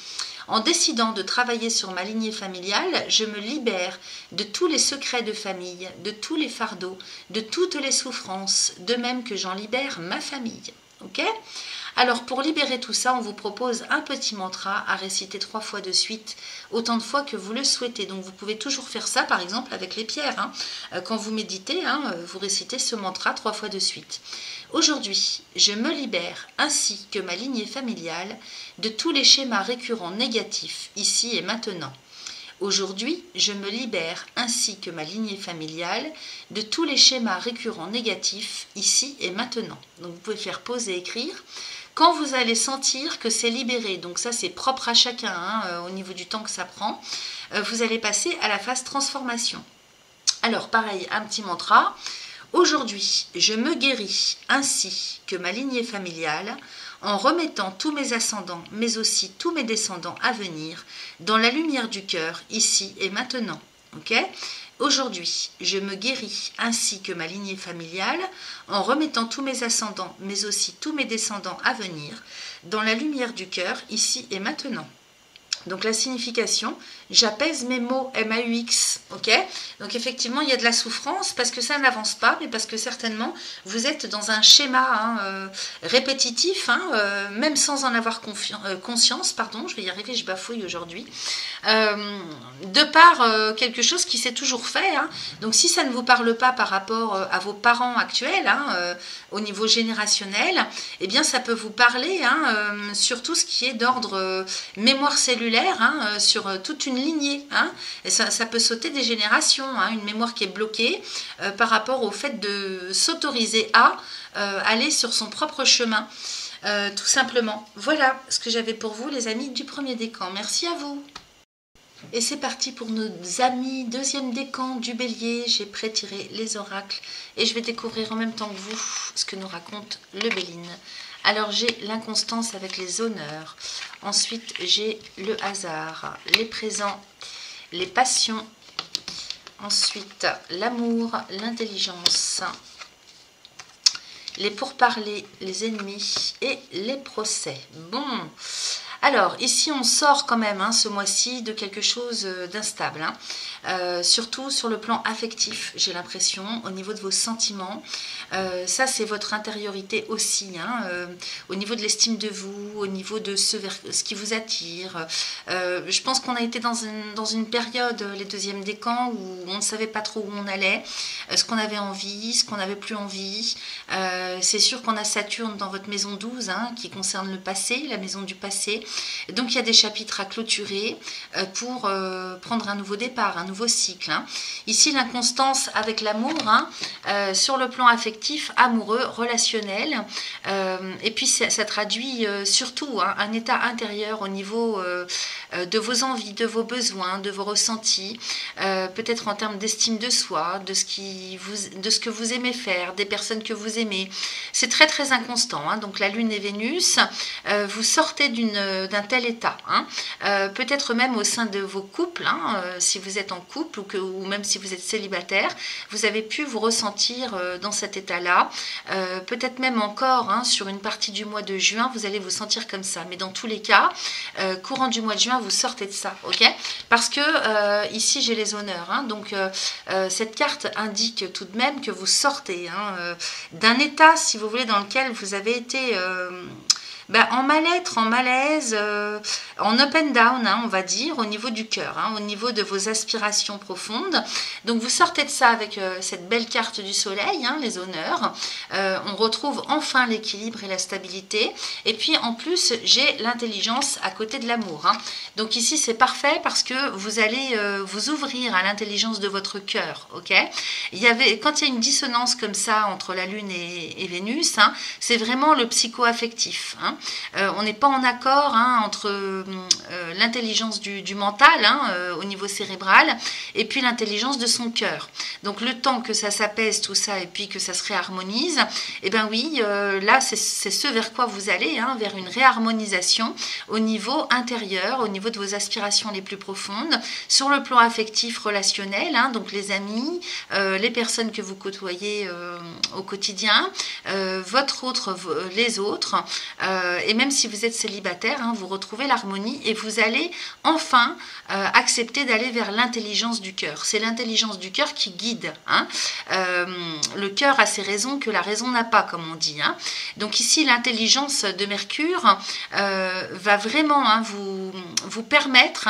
En décidant de travailler sur ma lignée familiale, je me libère de tous les secrets de famille, de tous les fardeaux, de toutes les souffrances, de même que j'en libère ma famille. Ok ? Alors pour libérer tout ça, on vous propose un petit mantra à réciter 3 fois de suite, autant de fois que vous le souhaitez. Donc vous pouvez toujours faire ça par exemple avec les pierres. Hein. Quand vous méditez, hein, vous récitez ce mantra 3 fois de suite. Aujourd'hui, je me libère, ainsi que ma lignée familiale, de tous les schémas récurrents négatifs, ici et maintenant. Aujourd'hui, je me libère, ainsi que ma lignée familiale, de tous les schémas récurrents négatifs, ici et maintenant. Donc vous pouvez faire pause et écrire. Quand vous allez sentir que c'est libéré, donc ça c'est propre à chacun, hein, au niveau du temps que ça prend, vous allez passer à la phase transformation. Alors pareil, un petit mantra. Aujourd'hui, je me guéris ainsi que ma lignée familiale en remettant tous mes ascendants, mais aussi tous mes descendants à venir, dans la lumière du cœur, ici et maintenant. Okay ? Aujourd'hui, je me guéris ainsi que ma lignée familiale en remettant tous mes ascendants, mais aussi tous mes descendants à venir, dans la lumière du cœur, ici et maintenant. Donc la signification, j'apaise mes mots, M-A-U-X, ok? Donc effectivement, il y a de la souffrance parce que ça n'avance pas, mais parce que certainement, vous êtes dans un schéma répétitif, même sans en avoir conscience, pardon, je vais y arriver, je bafouille aujourd'hui, de par quelque chose qui s'est toujours fait. Hein. Donc si ça ne vous parle pas par rapport à vos parents actuels, au niveau générationnel, eh bien ça peut vous parler sur tout ce qui est d'ordre mémoire cellulaire, sur toute une lignée. Et ça peut sauter des générations, une mémoire qui est bloquée par rapport au fait de s'autoriser à aller sur son propre chemin, tout simplement. Voilà ce que j'avais pour vous, les amis du premier décan. Merci à vous. Et c'est parti pour nos amis, deuxième décan du bélier. J'ai prétiré les oracles et je vais découvrir en même temps que vous ce que nous raconte le Béline. Alors j'ai l'inconstance avec les honneurs, ensuite j'ai le hasard, les présents, les passions, Ensuite, l'amour, l'intelligence, les pourparlers, les ennemis et les procès. Bon, alors ici on sort quand même ce mois-ci de quelque chose d'instable, surtout sur le plan affectif, j'ai l'impression, au niveau de vos sentiments. Ça c'est votre intériorité aussi, au niveau de l'estime de vous, au niveau de ce qui vous attire. Je pense qu'on a été dans une période, les deuxièmes décans, où on ne savait pas trop où on allait, ce qu'on avait envie, ce qu'on n'avait plus envie. C'est sûr qu'on a Saturne dans votre maison 12, qui concerne le passé, la maison du passé. Donc il y a des chapitres à clôturer pour prendre un nouveau départ, un nouveau cycle. Ici l'inconstance avec l'amour, sur le plan affectif, amoureux, relationnel. Et puis ça traduit surtout un état intérieur au niveau de vos envies, de vos besoins, de vos ressentis, peut-être en termes d'estime de soi, de ce que vous aimez faire, des personnes que vous aimez. C'est très très inconstant, donc la Lune et Vénus, vous sortez d'un tel état, peut-être même au sein de vos couples, si vous êtes en couple ou même si vous êtes célibataire, vous avez pu vous ressentir dans cet état-là, peut-être même encore sur une partie du mois de juin, vous allez vous sentir comme ça, mais dans tous les cas, courant du mois de juin, vous sortez de ça, ok? Parce que ici j'ai les honneurs, donc cette carte indique tout de même que vous sortez d'un état, si vous voulez, dans lequel vous avez été en mal-être, en malaise, en up and down, on va dire, au niveau du cœur, au niveau de vos aspirations profondes. Donc vous sortez de ça avec cette belle carte du soleil, les honneurs. On retrouve enfin l'équilibre et la stabilité. Et puis en plus, j'ai l'intelligence à côté de l'amour. Donc ici, c'est parfait parce que vous allez vous ouvrir à l'intelligence de votre cœur. Ok ? Quand il y a une dissonance comme ça entre la Lune et Vénus, c'est vraiment le psycho-affectif. On n'est pas en accord entre l'intelligence du mental au niveau cérébral et puis l'intelligence de son cœur. Donc le temps que ça s'apaise tout ça et puis que ça se réharmonise, et bien oui, là c'est ce vers quoi vous allez, vers une réharmonisation au niveau intérieur, au niveau de vos aspirations les plus profondes, sur le plan affectif, relationnel, donc les amis, les personnes que vous côtoyez au quotidien, les autres, et même si vous êtes célibataire, vous retrouvez l'harmonie et vous allez enfin accepter d'aller vers l'intelligence du cœur. C'est l'intelligence du cœur qui guide. Le cœur a ses raisons que la raison n'a pas, comme on dit. Donc ici, l'intelligence de Mercure va vraiment vous permettre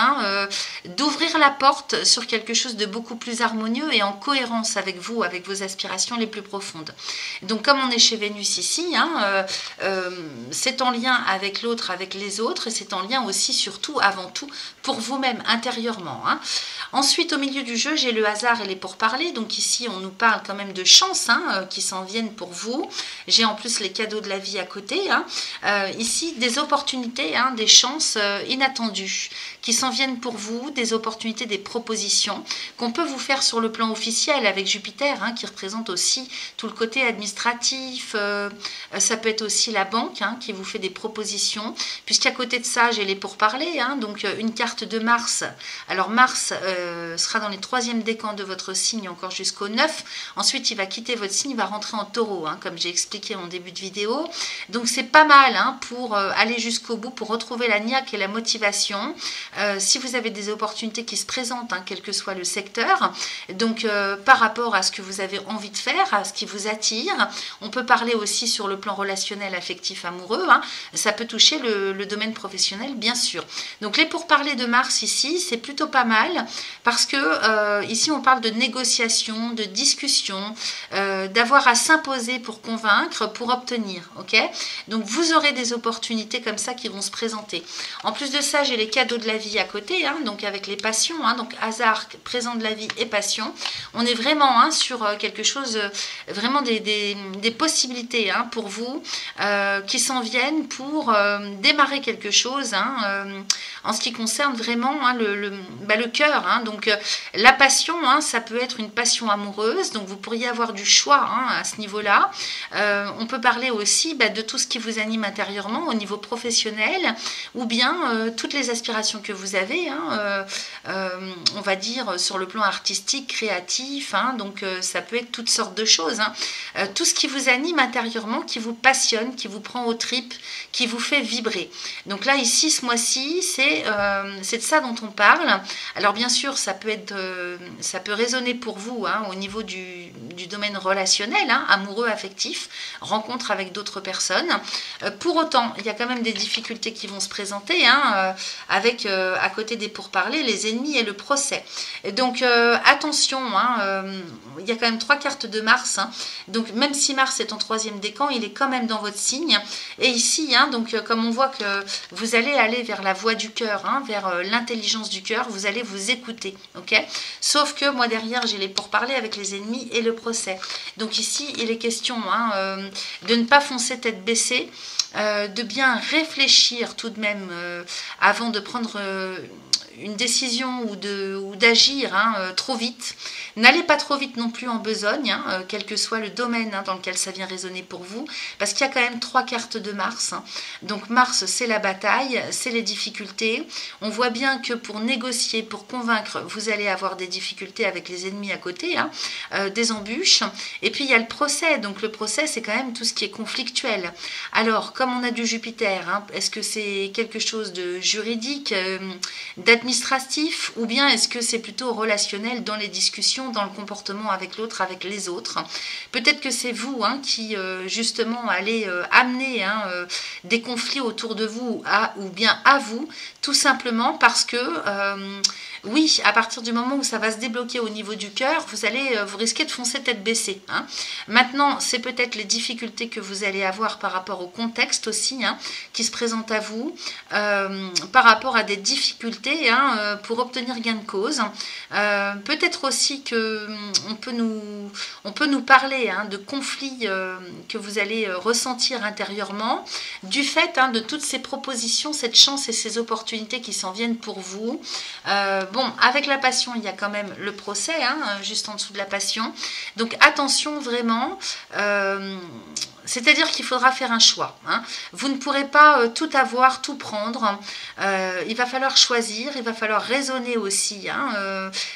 d'ouvrir la porte sur quelque chose de beaucoup plus harmonieux et en cohérence avec vous, avec vos aspirations les plus profondes. Donc comme on est chez Vénus ici, c'est en lien avec l'autre, avec les autres, et c'est en lien aussi, surtout, avant tout, pour vous-même, intérieurement. Ensuite, au milieu du jeu, j'ai le hasard et les pourparlers. Donc ici, on nous parle quand même de chances qui s'en viennent pour vous. J'ai en plus les cadeaux de la vie à côté. Ici, des opportunités, des chances inattendues qui s'en viennent pour vous, des opportunités, des propositions qu'on peut vous faire sur le plan officiel avec Jupiter, qui représente aussi tout le côté administratif. Ça peut être aussi la banque qui vous fait des propositions, puisqu'à côté de ça, j'ai les pourparlers, donc une carte de Mars. Alors Mars sera dans les 3e décans de votre signe encore jusqu'au 9. Ensuite, il va quitter votre signe, il va rentrer en taureau, comme j'ai expliqué en début de vidéo. Donc c'est pas mal pour aller jusqu'au bout, pour retrouver la niaque et la motivation. Si vous avez des opportunités qui se présentent, quel que soit le secteur, donc par rapport à ce que vous avez envie de faire, à ce qui vous attire, on peut parler aussi sur le plan relationnel, affectif, amoureux, ça peut toucher le domaine professionnel, bien sûr. Donc les pourparlers de Mars ici, c'est plutôt pas mal, parce que ici on parle de négociation, de discussion, d'avoir à s'imposer pour convaincre, pour obtenir, ok? Donc vous aurez des opportunités comme ça qui vont se présenter. En plus de ça, j'ai les cadeaux de la vie à côté, donc avec les passions, donc hasard, présent de la vie et passion. On est vraiment sur quelque chose, vraiment des possibilités pour vous qui s'en viennent semaine pour démarrer quelque chose en ce qui concerne vraiment le cœur. Donc la passion, ça peut être une passion amoureuse, donc vous pourriez avoir du choix à ce niveau-là. On peut parler aussi de tout ce qui vous anime intérieurement au niveau professionnel, ou bien toutes les aspirations que vous avez, on va dire sur le plan artistique, créatif, donc ça peut être toutes sortes de choses. Tout ce qui vous anime intérieurement, qui vous passionne, qui vous prend aux tripes, qui vous fait vibrer. Donc là, ici, ce mois-ci, c'est de ça dont on parle. Alors bien sûr, ça peut résonner pour vous au niveau du domaine relationnel, amoureux, affectif, rencontre avec d'autres personnes. Pour autant, il y a quand même des difficultés qui vont se présenter, avec à côté des pourparlers, les ennemis et le procès. Et donc attention, il y a quand même 3 cartes de Mars, donc même si Mars est en 3e décan, il est quand même dans votre signe. Et ici, donc comme on voit que vous allez aller vers la voie du cœur, vers l'intelligence du cœur, vous allez vous écouter, ok? Sauf que moi derrière, j'ai les pourparlers avec les ennemis et le procès. Donc ici, il est question de ne pas foncer tête baissée, de bien réfléchir tout de même avant de prendre une décision ou d'agir trop vite. N'allez pas trop vite non plus en besogne, quel que soit le domaine dans lequel ça vient résonner pour vous, parce qu'il y a quand même 3 cartes de Mars. Donc Mars, c'est la bataille, c'est les difficultés. On voit bien que pour négocier, pour convaincre, vous allez avoir des difficultés avec les ennemis à côté, des embûches. Et puis il y a le procès. Donc le procès, c'est quand même tout ce qui est conflictuel. Alors, comme on a du Jupiter, est-ce que c'est quelque chose de juridique, d'administratif, ou bien est-ce que c'est plutôt relationnel dans les discussions, dans le comportement avec l'autre, avec les autres? Peut-être que c'est vous qui justement allez amener des conflits autour de vous ou bien à vous, tout simplement parce que oui, à partir du moment où ça va se débloquer au niveau du cœur, vous risquez de foncer tête baissée. Maintenant, c'est peut-être les difficultés que vous allez avoir par rapport au contexte aussi, qui se présente à vous, par rapport à des difficultés pour obtenir gain de cause. Peut-être aussi que on peut nous parler de conflits que vous allez ressentir intérieurement, du fait de toutes ces propositions, cette chance et ces opportunités qui s'en viennent pour vous. Bon, avec la passion, il y a quand même le procès, juste en dessous de la passion. Donc attention vraiment, c'est-à-dire qu'il faudra faire un choix. Vous ne pourrez pas tout avoir, tout prendre. Il va falloir choisir, il va falloir raisonner aussi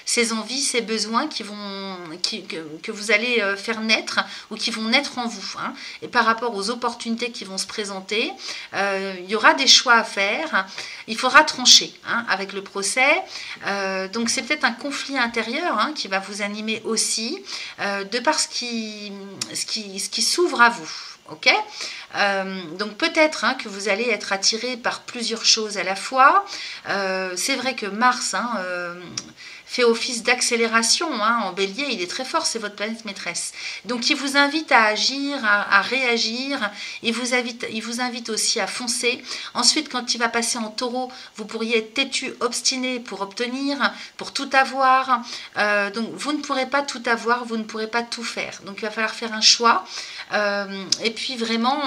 ces envies, ces besoins que vous allez faire naître ou qui vont naître en vous. Et par rapport aux opportunités qui vont se présenter, il y aura des choix à faire. Il faudra trancher avec le procès. Donc c'est peut-être un conflit intérieur qui va vous animer aussi, de par ce qui s'ouvre à vous. Ok, donc peut-être que vous allez être attiré par plusieurs choses à la fois. C'est vrai que Mars fait office d'accélération en bélier, il est très fort, c'est votre planète maîtresse. Donc il vous invite à agir, à réagir, il vous invite aussi à foncer. Ensuite, quand il va passer en taureau, vous pourriez être têtu, obstiné pour obtenir, pour tout avoir. Donc vous ne pourrez pas tout avoir, vous ne pourrez pas tout faire. Donc il va falloir faire un choix. Et puis vraiment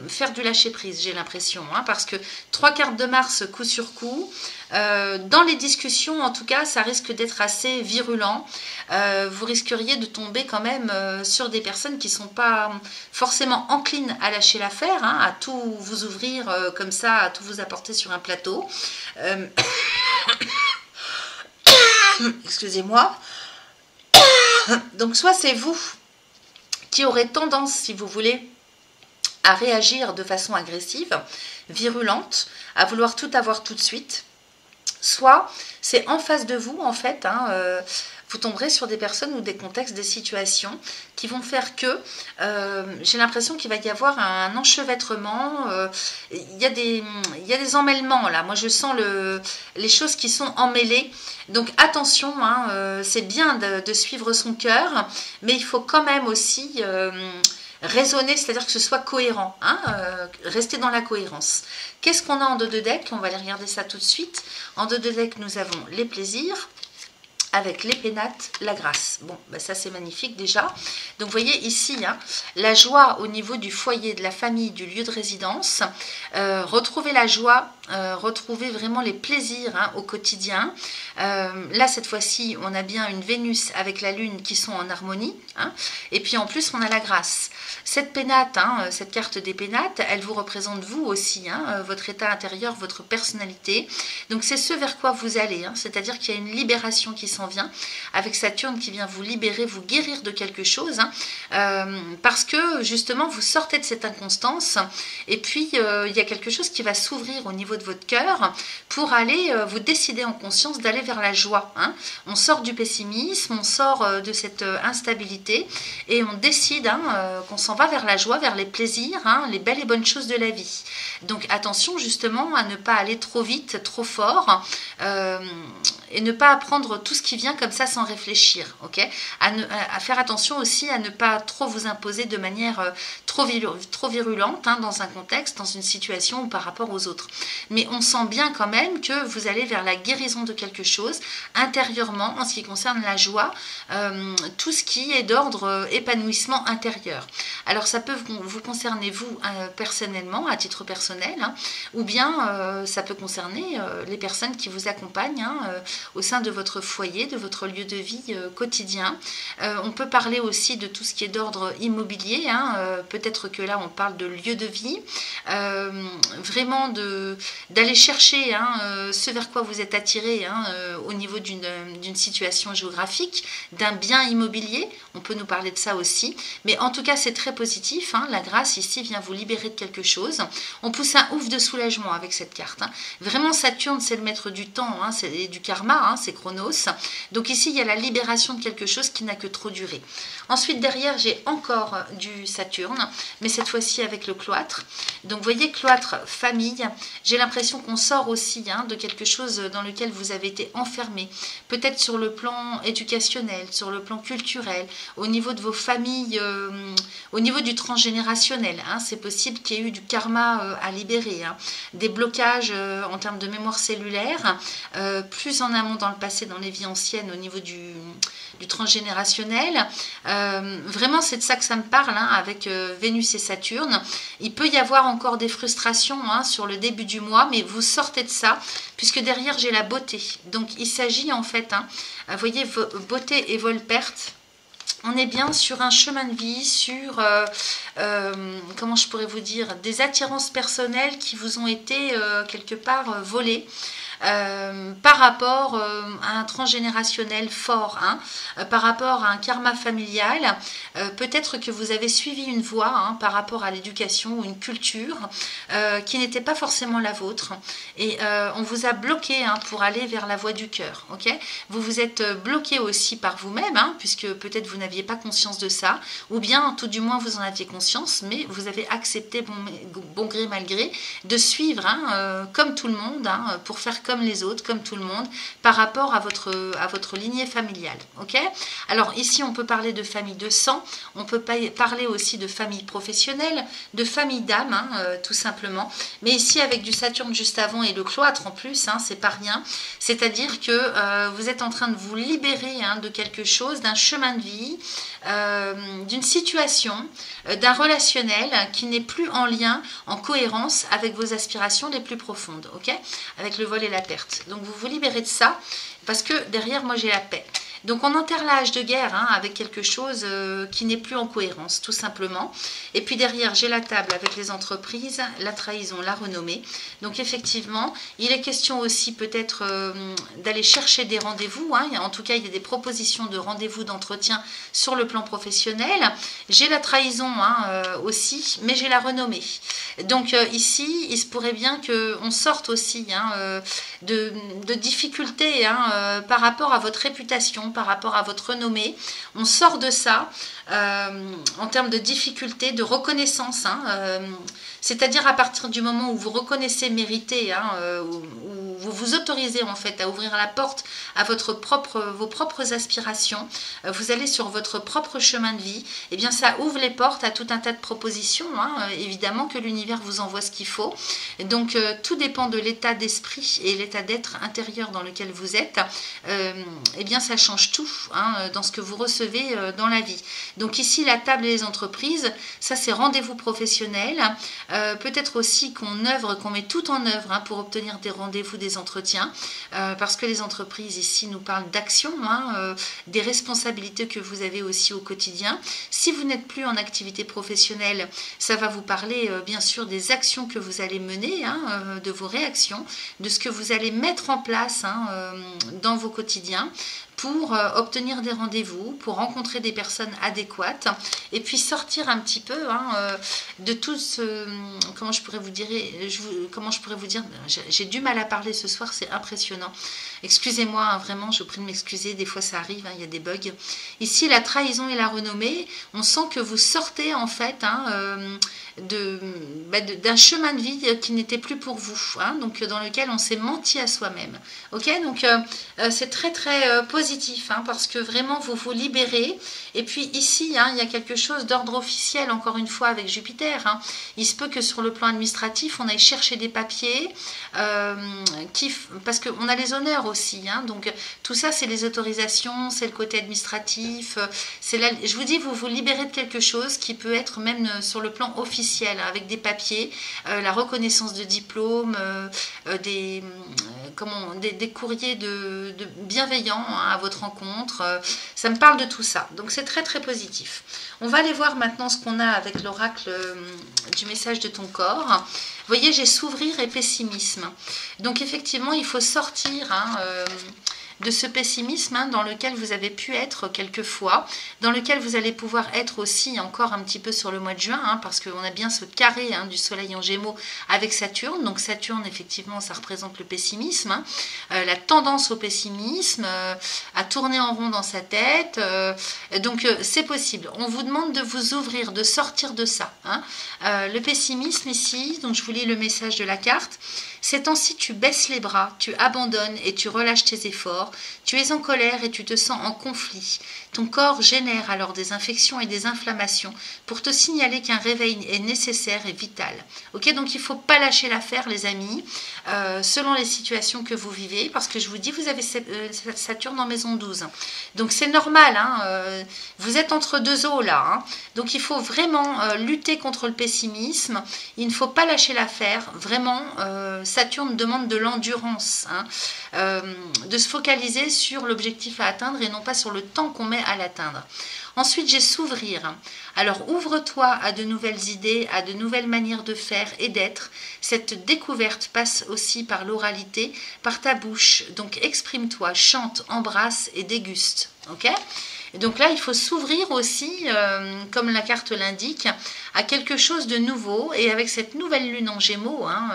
faire du lâcher prise, j'ai l'impression, parce que 3 cartes de Mars coup sur coup, dans les discussions en tout cas ça risque d'être assez virulent. Vous risqueriez de tomber quand même sur des personnes qui ne sont pas forcément enclines à lâcher l'affaire, à tout vous ouvrir comme ça, à tout vous apporter sur un plateau. Excusez-moi. Donc soit c'est vous qui aurait tendance, si vous voulez, à réagir de façon agressive, virulente, à vouloir tout avoir tout de suite, soit c'est en face de vous, en fait, vous tomberez sur des personnes ou des contextes, des situations qui vont faire que j'ai l'impression qu'il va y avoir un enchevêtrement, il y a des emmêlements là, moi je sens les choses qui sont emmêlées, donc attention, c'est bien de suivre son cœur, mais il faut quand même aussi raisonner, c'est-à-dire que ce soit cohérent, rester dans la cohérence. Qu'est-ce qu'on a en dos de deck? On va aller regarder ça tout de suite. En dos de deck, nous avons les plaisirs. avec les pénates, la grâce. Bon, ben ça c'est magnifique déjà. Donc vous voyez ici, hein, la joie au niveau du foyer, de la famille, du lieu de résidence. Retrouver la joie, retrouver vraiment les plaisirs hein, au quotidien. Là cette fois-ci, on a bien une Vénus avec la Lune qui sont en harmonie. Hein, et puis en plus, on a la grâce. Cette pénate, hein, cette carte des pénates, elle vous représente vous aussi, hein, votre état intérieur, votre personnalité. Donc c'est ce vers quoi vous allez, hein, c'est-à-dire qu'il y a une libération qui s'en vient, avec Saturne qui vient vous libérer, vous guérir de quelque chose, hein, parce que justement vous sortez de cette inconstance, et puis il y a quelque chose qui va s'ouvrir au niveau de votre cœur pour aller vous décider en conscience d'aller vers la joie. Hein. On sort du pessimisme, on sort de cette instabilité, et on décide hein, qu'on s'en va vers la joie, vers les plaisirs, hein, les belles et bonnes choses de la vie. Donc attention justement à ne pas aller trop vite, trop fort, et ne pas prendre tout ce qui vient comme ça sans réfléchir, ok, à faire attention aussi à ne pas trop vous imposer de manière trop virulente hein, dans un contexte, dans une situation ou par rapport aux autres. Mais on sent bien quand même que vous allez vers la guérison de quelque chose intérieurement en ce qui concerne la joie, tout ce qui est d'ordre épanouissement intérieur. Alors ça peut vous concerner vous personnellement, à titre personnel, hein, ou bien ça peut concerner les personnes qui vous accompagnent hein, au sein de votre foyer, de votre lieu de vie quotidien. On peut parler aussi de tout ce qui est d'ordre immobilier, hein, peut-être que là on parle de lieu de vie, vraiment d'aller chercher hein, ce vers quoi vous êtes attiré hein, au niveau d'une situation géographique, d'un bien immobilier, on peut nous parler de ça aussi, mais en tout cas c'est très positif, hein, la grâce ici vient vous libérer de quelque chose, on pousse un ouf de soulagement avec cette carte, hein. Vraiment Saturne c'est le maître du temps, hein, c'est du karma, hein, c'est Chronos, donc ici il y a la libération de quelque chose qui n'a que trop duré. Ensuite derrière j'ai encore du Saturne, mais cette fois-ci avec le cloître, donc vous voyez cloître, famille, j'ai l'impression qu'on sort aussi hein, de quelque chose dans lequel vous avez été enfermé, peut-être sur le plan éducationnel, sur le plan culturel, au niveau de vos familles, au niveau du transgénérationnel, hein, c'est possible qu'il y ait eu du karma à libérer, hein, des blocages en termes de mémoire cellulaire, plus en amont dans le passé, dans les vies anciennes, au niveau du transgénérationnel. Vraiment c'est de ça que ça me parle hein, avec Vénus et Saturne. Il peut y avoir encore des frustrations hein, sur le début du mois, mais vous sortez de ça puisque derrière j'ai la beauté. Donc il s'agit en fait, hein, vous voyez, beauté et vol-perte. On est bien sur un chemin de vie, sur, comment je pourrais vous dire, des attirances personnelles qui vous ont été quelque part volées. Par rapport à un transgénérationnel fort, hein, par rapport à un karma familial, peut-être que vous avez suivi une voie hein, par rapport à l'éducation ou une culture qui n'était pas forcément la vôtre et on vous a bloqué hein, pour aller vers la voie du cœur, ok. Vous vous êtes bloqué aussi par vous-même hein, puisque peut-être vous n'aviez pas conscience de ça, ou bien tout du moins vous en aviez conscience, mais vous avez accepté bon gré mal gré de suivre hein, comme tout le monde hein, pour faire comme les autres, comme tout le monde, par rapport à votre lignée familiale. Ok. Alors ici, on peut parler de famille de sang, on peut parler aussi de famille professionnelle, de famille d'âme, hein, tout simplement. Mais ici, avec du Saturne juste avant et le cloître en plus, hein, c'est pas rien. C'est-à-dire que vous êtes en train de vous libérer hein, de quelque chose, d'un chemin de vie, d'une situation, d'un relationnel qui n'est plus en lien, en cohérence avec vos aspirations les plus profondes, ok, avec le vol et la perte. Donc vous vous libérez de ça parce que derrière moi j'ai la paix. Donc on enterre l'âge de guerre hein, avec quelque chose qui n'est plus en cohérence, tout simplement. Et puis derrière, j'ai la table avec les entreprises, la trahison, la renommée. Donc effectivement, il est question aussi peut-être d'aller chercher des rendez-vous. Hein. En tout cas, il y a des propositions de rendez-vous, d'entretien sur le plan professionnel. J'ai la trahison hein, aussi, mais j'ai la renommée. Donc ici, il se pourrait bien qu'on sorte aussi hein, de difficultés hein, par rapport à votre réputation, par rapport à votre renommée. On sort de ça en termes de difficultés, de reconnaissance. Hein, c'est-à-dire à partir du moment où vous reconnaissez mériter, hein, où vous vous autorisez en fait à ouvrir la porte à vos propres aspirations, vous allez sur votre propre chemin de vie, et bien ça ouvre les portes à tout un tas de propositions, hein, évidemment que l'univers l'univers vous envoie ce qu'il faut. Et donc, tout dépend de l'état d'esprit et l'état d'être intérieur dans lequel vous êtes. Eh bien, ça change tout hein, dans ce que vous recevez dans la vie. Donc ici, la table et les entreprises, ça c'est rendez-vous professionnels. Peut-être aussi qu'on œuvre, qu'on met tout en œuvre hein, pour obtenir des rendez-vous, des entretiens. Parce que les entreprises ici nous parlent d'action, hein, des responsabilités que vous avez aussi au quotidien. Si vous n'êtes plus en activité professionnelle, ça va vous parler bien sûr des actions que vous allez mener, hein, de vos réactions, de ce que vous allez mettre en place hein, dans vos quotidiens pour obtenir des rendez-vous, pour rencontrer des personnes adéquates et puis sortir un petit peu hein, de tout ce... Comment je pourrais vous dire, j'ai du mal à parler ce soir, c'est impressionnant. Excusez-moi, hein, vraiment, je vous prie de m'excuser, des fois ça arrive, hein, il y a des bugs. Ici, la trahison et la renommée, on sent que vous sortez en fait hein, d'un chemin de vie qui n'était plus pour vous, hein, donc dans lequel on s'est menti à soi-même. Ok, donc c'est très très positif hein, parce que vraiment vous vous libérez. Et puis ici, hein, il y a quelque chose d'ordre officiel encore une fois avec Jupiter. Hein. Il se peut que sur le plan administratif, on aille chercher des papiers parce qu'on a les honneurs aussi. Hein, donc tout ça, c'est les autorisations, c'est le côté administratif. Je vous dis, vous vous libérez de quelque chose qui peut être même sur le plan officiel, avec des papiers, la reconnaissance de diplôme, des courriers de bienveillants hein, à votre rencontre. Ça me parle de tout ça. Donc c'est très très positif. On va aller voir maintenant ce qu'on a avec l'oracle du message de ton corps. Vous voyez, j'ai s'ouvrir et pessimisme. Donc effectivement, il faut sortir hein, de ce pessimisme hein, dans lequel vous avez pu être quelquefois, dans lequel vous allez pouvoir être aussi encore un petit peu sur le mois de juin, hein, parce qu'on a bien ce carré hein, du soleil en Gémeaux avec Saturne. Donc Saturne, effectivement, ça représente le pessimisme, hein, la tendance au pessimisme, à tourner en rond dans sa tête. Donc c'est possible. On vous demande de vous ouvrir, de sortir de ça. Hein. Le pessimisme ici, donc je vous lis le message de la carte. Ces temps-ci, tu baisses les bras, tu abandonnes et tu relâches tes efforts. Tu es en colère et tu te sens en conflit. Ton corps génère alors des infections et des inflammations pour te signaler qu'un réveil est nécessaire et vital. Ok, donc il ne faut pas lâcher l'affaire, les amis, selon les situations que vous vivez, parce que je vous dis, vous avez Saturne en maison 12. Donc c'est normal, hein, vous êtes entre deux eaux là. Hein, donc il faut vraiment lutter contre le pessimisme. Il ne faut pas lâcher l'affaire. Vraiment, Saturne demande de l'endurance, hein, de se focaliser sur l'objectif à atteindre et non pas sur le temps qu'on met à l'atteindre. Ensuite, j'ai s'ouvrir. Alors, ouvre-toi à de nouvelles idées, à de nouvelles manières de faire et d'être. Cette découverte passe aussi par l'oralité, par ta bouche. Donc, exprime-toi, chante, embrasse et déguste. Ok ? Donc là, il faut s'ouvrir aussi, comme la carte l'indique, à quelque chose de nouveau. Et avec cette nouvelle lune en Gémeaux, hein,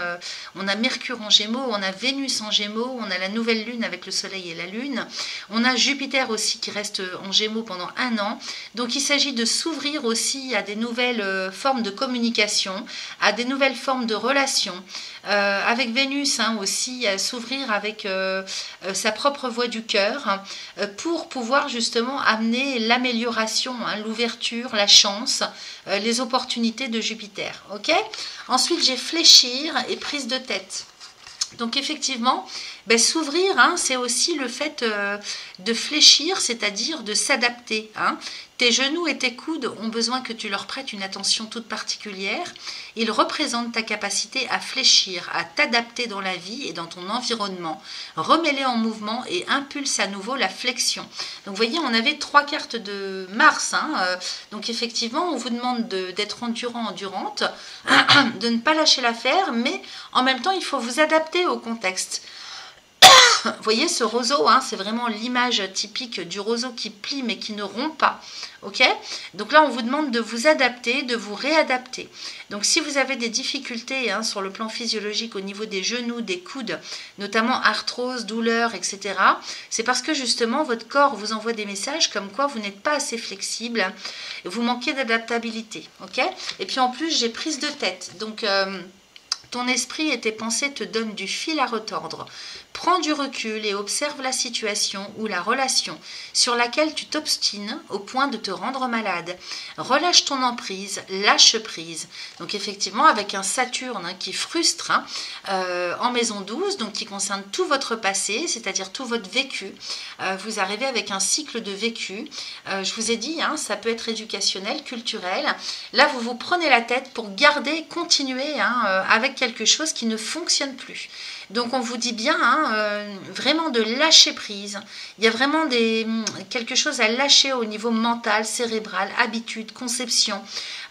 on a Mercure en Gémeaux, on a Vénus en Gémeaux, on a la nouvelle lune avec le Soleil et la Lune. On a Jupiter aussi qui reste en Gémeaux pendant 1 an. Donc il s'agit de s'ouvrir aussi à des nouvelles formes de communication, à des nouvelles formes de relations. Avec Vénus hein, aussi, s'ouvrir avec sa propre voix du cœur pour pouvoir justement amener l'amélioration, hein, l'ouverture, la chance, les opportunités de Jupiter. Ok ? Ensuite, j'ai fléchir et prise de tête. Donc effectivement, ben, s'ouvrir, hein, c'est aussi le fait de fléchir, c'est-à-dire de s'adapter. Hein. Tes genoux et tes coudes ont besoin que tu leur prêtes une attention toute particulière. Ils représentent ta capacité à fléchir, à t'adapter dans la vie et dans ton environnement. Remets-les en mouvement et impulse à nouveau la flexion. Donc vous voyez, on avait 3 cartes de Mars. Hein, donc effectivement, on vous demande d'être endurant, endurante, de ne pas lâcher l'affaire, mais en même temps, il faut vous adapter au contexte. Vous voyez ce roseau, hein, c'est vraiment l'image typique du roseau qui plie mais qui ne rompt pas. Ok ? Donc là, on vous demande de vous adapter, de vous réadapter. Donc si vous avez des difficultés hein, sur le plan physiologique au niveau des genoux, des coudes, notamment arthrose, douleur, etc., c'est parce que justement votre corps vous envoie des messages comme quoi vous n'êtes pas assez flexible, vous manquez d'adaptabilité. Ok ? Et puis en plus, j'ai prise de tête. Donc Ton esprit et tes pensées te donnent du fil à retordre. Prends du recul et observe la situation ou la relation sur laquelle tu t'obstines au point de te rendre malade. Relâche ton emprise, lâche prise. Donc effectivement, avec un Saturne qui frustre en maison 12, donc qui concerne tout votre passé, c'est-à-dire tout votre vécu. Vous arrivez avec un cycle de vécu. Je vous ai dit, ça peut être éducationnel, culturel. Là, vous vous prenez la tête pour garder, continuer avec quelque chose qui ne fonctionne plus. Donc on vous dit bien vraiment de lâcher prise. Il y a vraiment quelque chose à lâcher au niveau mental, cérébral, habitude, conception.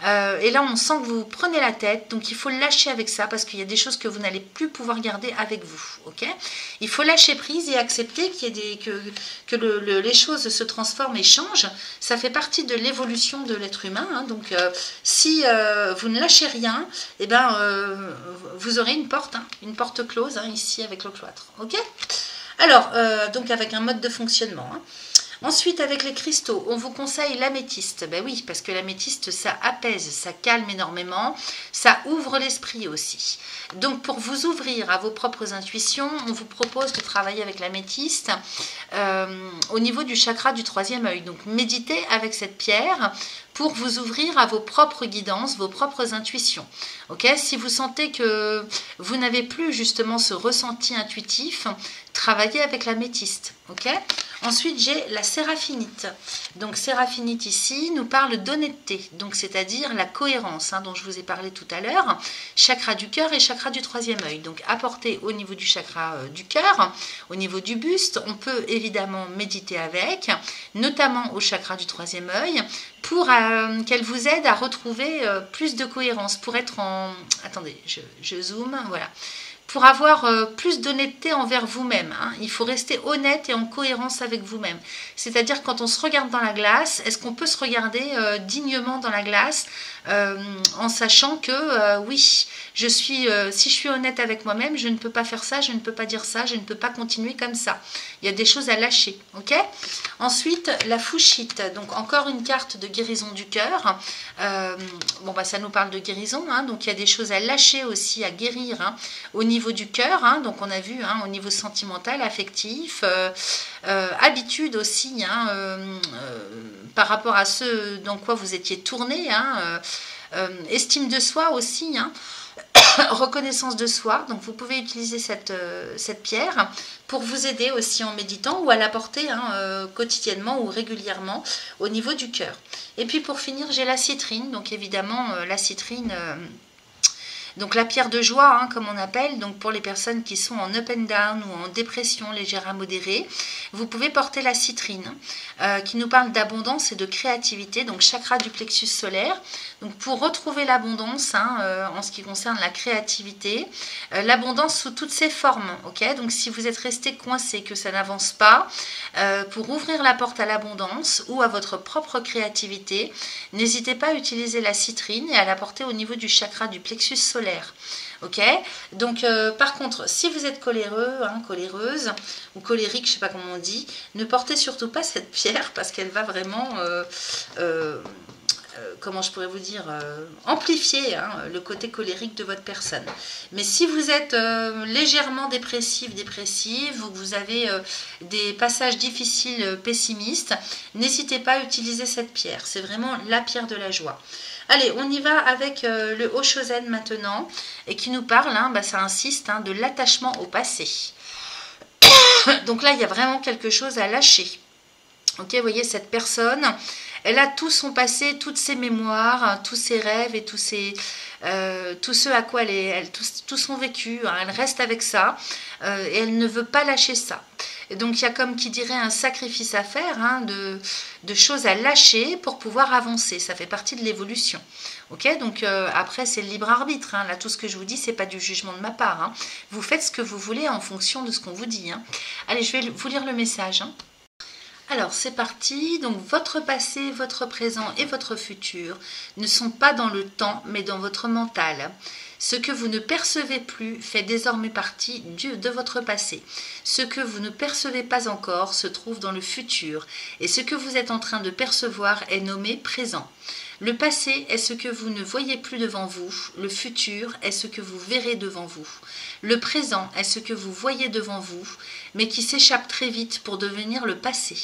Et là on sent que vous prenez la tête, donc il faut lâcher avec ça parce qu'il y a des choses que vous n'allez plus pouvoir garder avec vous. Okay, il faut lâcher prise et accepter qu'il y ait que les choses se transforment et changent. Ça fait partie de l'évolution de l'être humain. Donc si vous ne lâchez rien, vous aurez une porte close ici avec le cloître. Ok. Alors, donc avec un mode de fonctionnement. Ensuite, avec les cristaux, on vous conseille l'améthyste. Ben oui, parce que l'améthyste, ça apaise, ça calme énormément, ça ouvre l'esprit aussi. Donc, pour vous ouvrir à vos propres intuitions, on vous propose de travailler avec l'améthyste au niveau du chakra du troisième œil. Donc, méditez avec cette pierre pour vous ouvrir à vos propres guidances, vos propres intuitions. Okay, si vous sentez que vous n'avez plus justement ce ressenti intuitif, travaillez avec l'améthyste. Okay. Ensuite, j'ai la séraphinite. Donc, séraphinite ici nous parle d'honnêteté, donc c'est-à-dire la cohérence dont je vous ai parlé tout à l'heure. Chakra du cœur et chakra du troisième œil. Donc, apporté au niveau du chakra du cœur, au niveau du buste, on peut évidemment méditer avec, notamment au chakra du troisième œil, pour qu'elle vous aide à retrouver plus de cohérence, pour être en... Attendez, je zoome, voilà. Pour avoir plus d'honnêteté envers vous-même. Il faut rester honnête et en cohérence avec vous-même. C'est-à-dire quand on se regarde dans la glace, est-ce qu'on peut se regarder dignement dans la glace en sachant que oui, si je suis honnête avec moi-même, je ne peux pas faire ça, je ne peux pas dire ça, je ne peux pas continuer comme ça. Il y a des choses à lâcher. Ok. Ensuite, la fouchite. Donc encore une carte de guérison du cœur. Ça nous parle de guérison. Donc il y a des choses à lâcher aussi, à guérir au niveau du cœur. Donc on a vu au niveau sentimental, affectif, habitude aussi par rapport à ce dans quoi vous étiez tourné. Estime de soi aussi. Reconnaissance de soi, donc vous pouvez utiliser cette pierre pour vous aider aussi en méditant ou à la porter quotidiennement ou régulièrement au niveau du cœur. Et puis pour finir, j'ai la citrine, donc évidemment la citrine, donc la pierre de joie, comme on appelle, donc pour les personnes qui sont en up and down ou en dépression légère à modérée, vous pouvez porter la citrine qui nous parle d'abondance et de créativité, donc chakra du plexus solaire. Donc pour retrouver l'abondance en ce qui concerne la créativité, l'abondance sous toutes ses formes. Okay, donc si vous êtes resté coincé, que ça n'avance pas, pour ouvrir la porte à l'abondance ou à votre propre créativité, n'hésitez pas à utiliser la citrine et à la porter au niveau du chakra du plexus solaire. Ok, donc par contre, si vous êtes coléreux, coléreuse ou colérique, je ne sais pas comment on dit, ne portez surtout pas cette pierre parce qu'elle va vraiment comment je pourrais vous dire, amplifier le côté colérique de votre personne. Mais si vous êtes légèrement dépressive, ou que vous avez des passages difficiles, pessimistes, n'hésitez pas à utiliser cette pierre. C'est vraiment la pierre de la joie. Allez, on y va avec le Oshozen maintenant, et qui nous parle, ça insiste, de l'attachement au passé. Donc là, il y a vraiment quelque chose à lâcher. Ok, vous voyez, cette personne, elle a tout son passé, toutes ses mémoires, tous ses rêves et tout ce à quoi tout son vécu. Elle reste avec ça et elle ne veut pas lâcher ça. Et donc il y a comme qui dirait un sacrifice à faire, de choses à lâcher pour pouvoir avancer. Ça fait partie de l'évolution. Ok, donc après c'est le libre arbitre. Là tout ce que je vous dis, c'est pas du jugement de ma part. Vous faites ce que vous voulez en fonction de ce qu'on vous dit. Allez, je vais vous lire le message. Alors c'est parti, donc votre passé, votre présent et votre futur ne sont pas dans le temps mais dans votre mental. Ce que vous ne percevez plus fait désormais partie de votre passé. Ce que vous ne percevez pas encore se trouve dans le futur et ce que vous êtes en train de percevoir est nommé présent. Le passé est ce que vous ne voyez plus devant vous, le futur est ce que vous verrez devant vous. Le présent est ce que vous voyez devant vous, mais qui s'échappe très vite pour devenir le passé.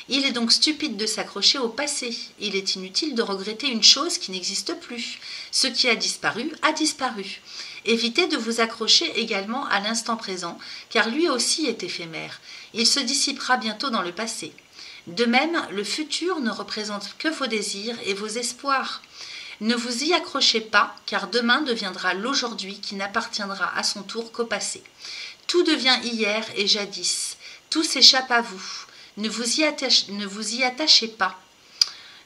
Il est donc stupide de s'accrocher au passé. Il est inutile de regretter une chose qui n'existe plus. Ce qui a disparu a disparu. Évitez de vous accrocher également à l'instant présent, car lui aussi est éphémère. Il se dissipera bientôt dans le passé. De même, le futur ne représente que vos désirs et vos espoirs. Ne vous y accrochez pas, car demain deviendra l'aujourd'hui qui n'appartiendra à son tour qu'au passé. Tout devient hier et jadis. Tout s'échappe à vous. Ne vous y attachez pas.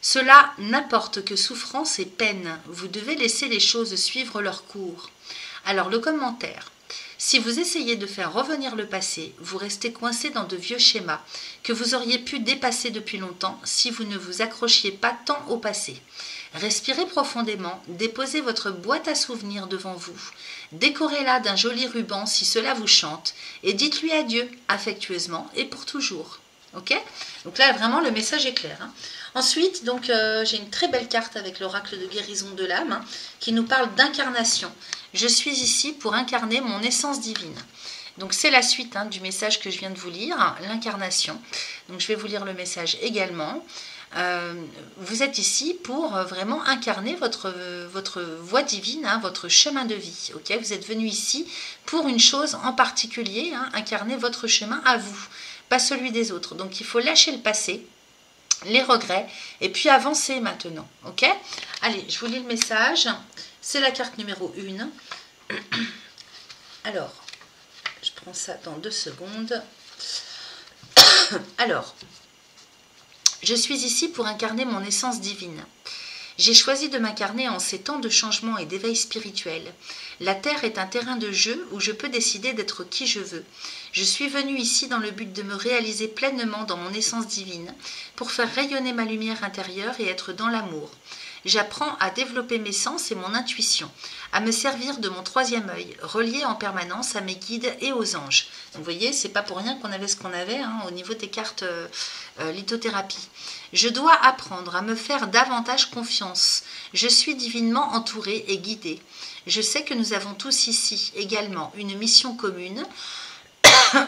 Cela n'apporte que souffrance et peine. Vous devez laisser les choses suivre leur cours. Alors le commentaire. Si vous essayez de faire revenir le passé, vous restez coincé dans de vieux schémas que vous auriez pu dépasser depuis longtemps si vous ne vous accrochiez pas tant au passé. Respirez profondément, déposez votre boîte à souvenirs devant vous, décorez-la d'un joli ruban si cela vous chante et dites-lui adieu affectueusement et pour toujours. Ok? Donc là vraiment le message est clair. Ensuite, donc j'ai une très belle carte avec l'oracle de guérison de l'âme qui nous parle d'incarnation. Je suis ici pour incarner mon essence divine. Donc c'est la suite du message que je viens de vous lire, l'incarnation. Donc je vais vous lire le message également. Vous êtes ici pour vraiment incarner votre voie divine, votre chemin de vie. Okay, vous êtes venu ici pour une chose en particulier, incarner votre chemin à vous, pas celui des autres. Donc il faut lâcher le passé, les regrets, et puis avancer maintenant. Ok? Allez, je vous lis le message. C'est la carte numéro 1. Alors, je prends ça dans 2 secondes. Alors, je suis ici pour incarner mon essence divine. J'ai choisi de m'incarner en ces temps de changement et d'éveil spirituel. La Terre est un terrain de jeu où je peux décider d'être qui je veux. Je suis venue ici dans le but de me réaliser pleinement dans mon essence divine, pour faire rayonner ma lumière intérieure et être dans l'amour. J'apprends à développer mes sens et mon intuition, à me servir de mon 3e œil, relié en permanence à mes guides et aux anges. Donc, vous voyez, c'est pas pour rien qu'on avait ce qu'on avait au niveau des cartes lithothérapie. Je dois apprendre à me faire davantage confiance. Je suis divinement entourée et guidée. Je sais que nous avons tous ici également une mission commune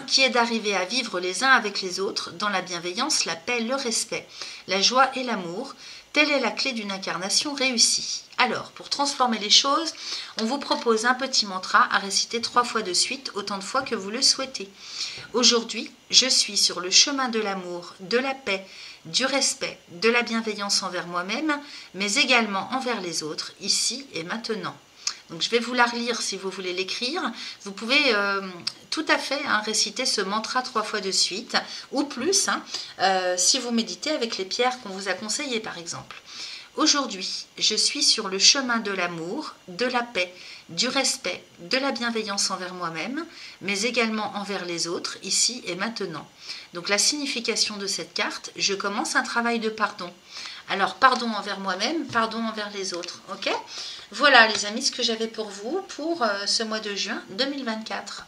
qui est d'arriver à vivre les uns avec les autres dans la bienveillance, la paix, le respect, la joie et l'amour. Telle est la clé d'une incarnation réussie. Alors, pour transformer les choses, on vous propose un petit mantra à réciter 3 fois de suite, autant de fois que vous le souhaitez. Aujourd'hui, je suis sur le chemin de l'amour, de la paix, du respect, de la bienveillance envers moi-même, mais également envers les autres, ici et maintenant. Donc, je vais vous la relire si vous voulez l'écrire. Vous pouvez tout à fait réciter ce mantra 3 fois de suite, ou plus, si vous méditez avec les pierres qu'on vous a conseillées, par exemple. Aujourd'hui, je suis sur le chemin de l'amour, de la paix, du respect, de la bienveillance envers moi-même, mais également envers les autres, ici et maintenant. Donc, la signification de cette carte, je commence un travail de pardon. Alors, pardon envers moi-même, pardon envers les autres, ok? Voilà les amis, ce que j'avais pour vous pour ce mois de juin 2024.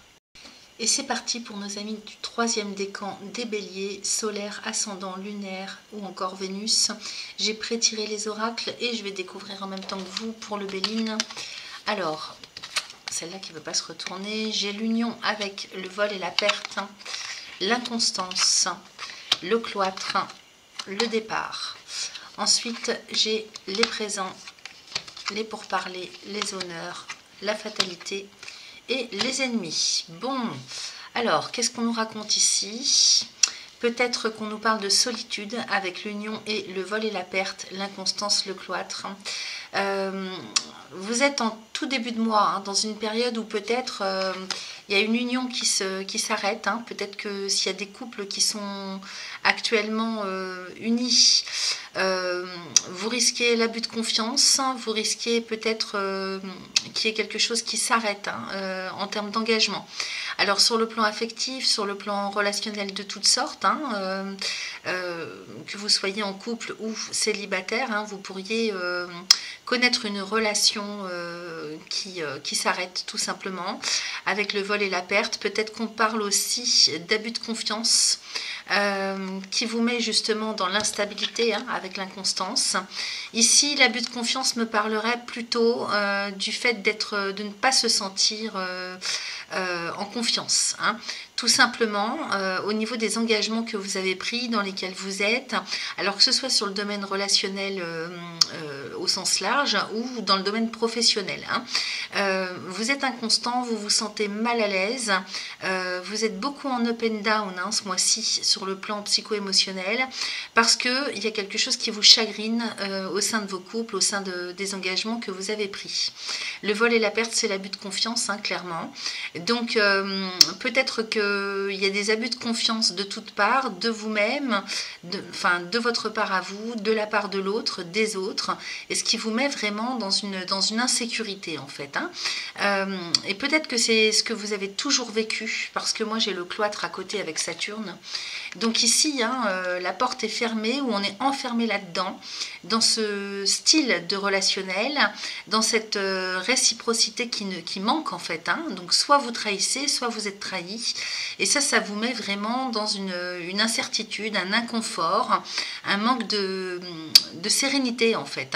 Et c'est parti pour nos amis du 3e décan des béliers, solaire, ascendant, lunaire ou encore Vénus. J'ai pré-tiré les oracles et je vais découvrir en même temps que vous pour le Béline. Alors, celle-là qui ne veut pas se retourner, j'ai l'union avec le vol et la perte, l'inconstance, le cloître, le départ. Ensuite, j'ai les présents, les pourparlers, les honneurs, la fatalité et les ennemis. Bon, alors, qu'est-ce qu'on nous raconte ici? Peut-être qu'on nous parle de solitude avec l'union et le vol et la perte, l'inconstance, le cloître. Vous êtes en tout début de mois, dans une période où peut-être il y a une union qui s'arrête. Peut-être que s'il y a des couples qui sont actuellement unis, vous risquez l'abus de confiance, vous risquez peut-être qu'il y ait quelque chose qui s'arrête en termes d'engagement. Alors sur le plan affectif, sur le plan relationnel de toutes sortes, que vous soyez en couple ou célibataire, vous pourriez connaître une relation qui s'arrête tout simplement avec le vol et la perte. Peut-être qu'on parle aussi d'abus de confiance qui vous met justement dans l'instabilité avec l'inconstance. Ici, l'abus de confiance me parlerait plutôt du fait de ne pas se sentir en confiance. Tout simplement au niveau des engagements que vous avez pris, dans lesquels vous êtes, alors que ce soit sur le domaine relationnel au sens large ou dans le domaine professionnel. Vous êtes inconstant, vous vous sentez mal à l'aise, vous êtes beaucoup en up and down ce mois-ci sur le plan psycho-émotionnel parce qu'il y a quelque chose qui vous chagrine au sein de vos couples, au sein des engagements que vous avez pris. Le vol et la perte, c'est l'abus de confiance, clairement. Donc peut-être qu'il y a des abus de confiance de toutes parts, de vous-même, de votre part à vous, de la part de l'autre, des autres, et ce qui vous met vraiment dans une insécurité en fait. Et peut-être que c'est ce que vous avez toujours vécu, parce que moi j'ai le cloître à côté avec Saturne. Donc ici, la porte est fermée, ou on est enfermé là-dedans, dans ce style de relationnel, dans cette réciprocité qui manque en fait. Donc soit vous trahissez, soit vous êtes trahi. Et ça vous met vraiment dans une incertitude, un inconfort, un manque de sérénité en fait.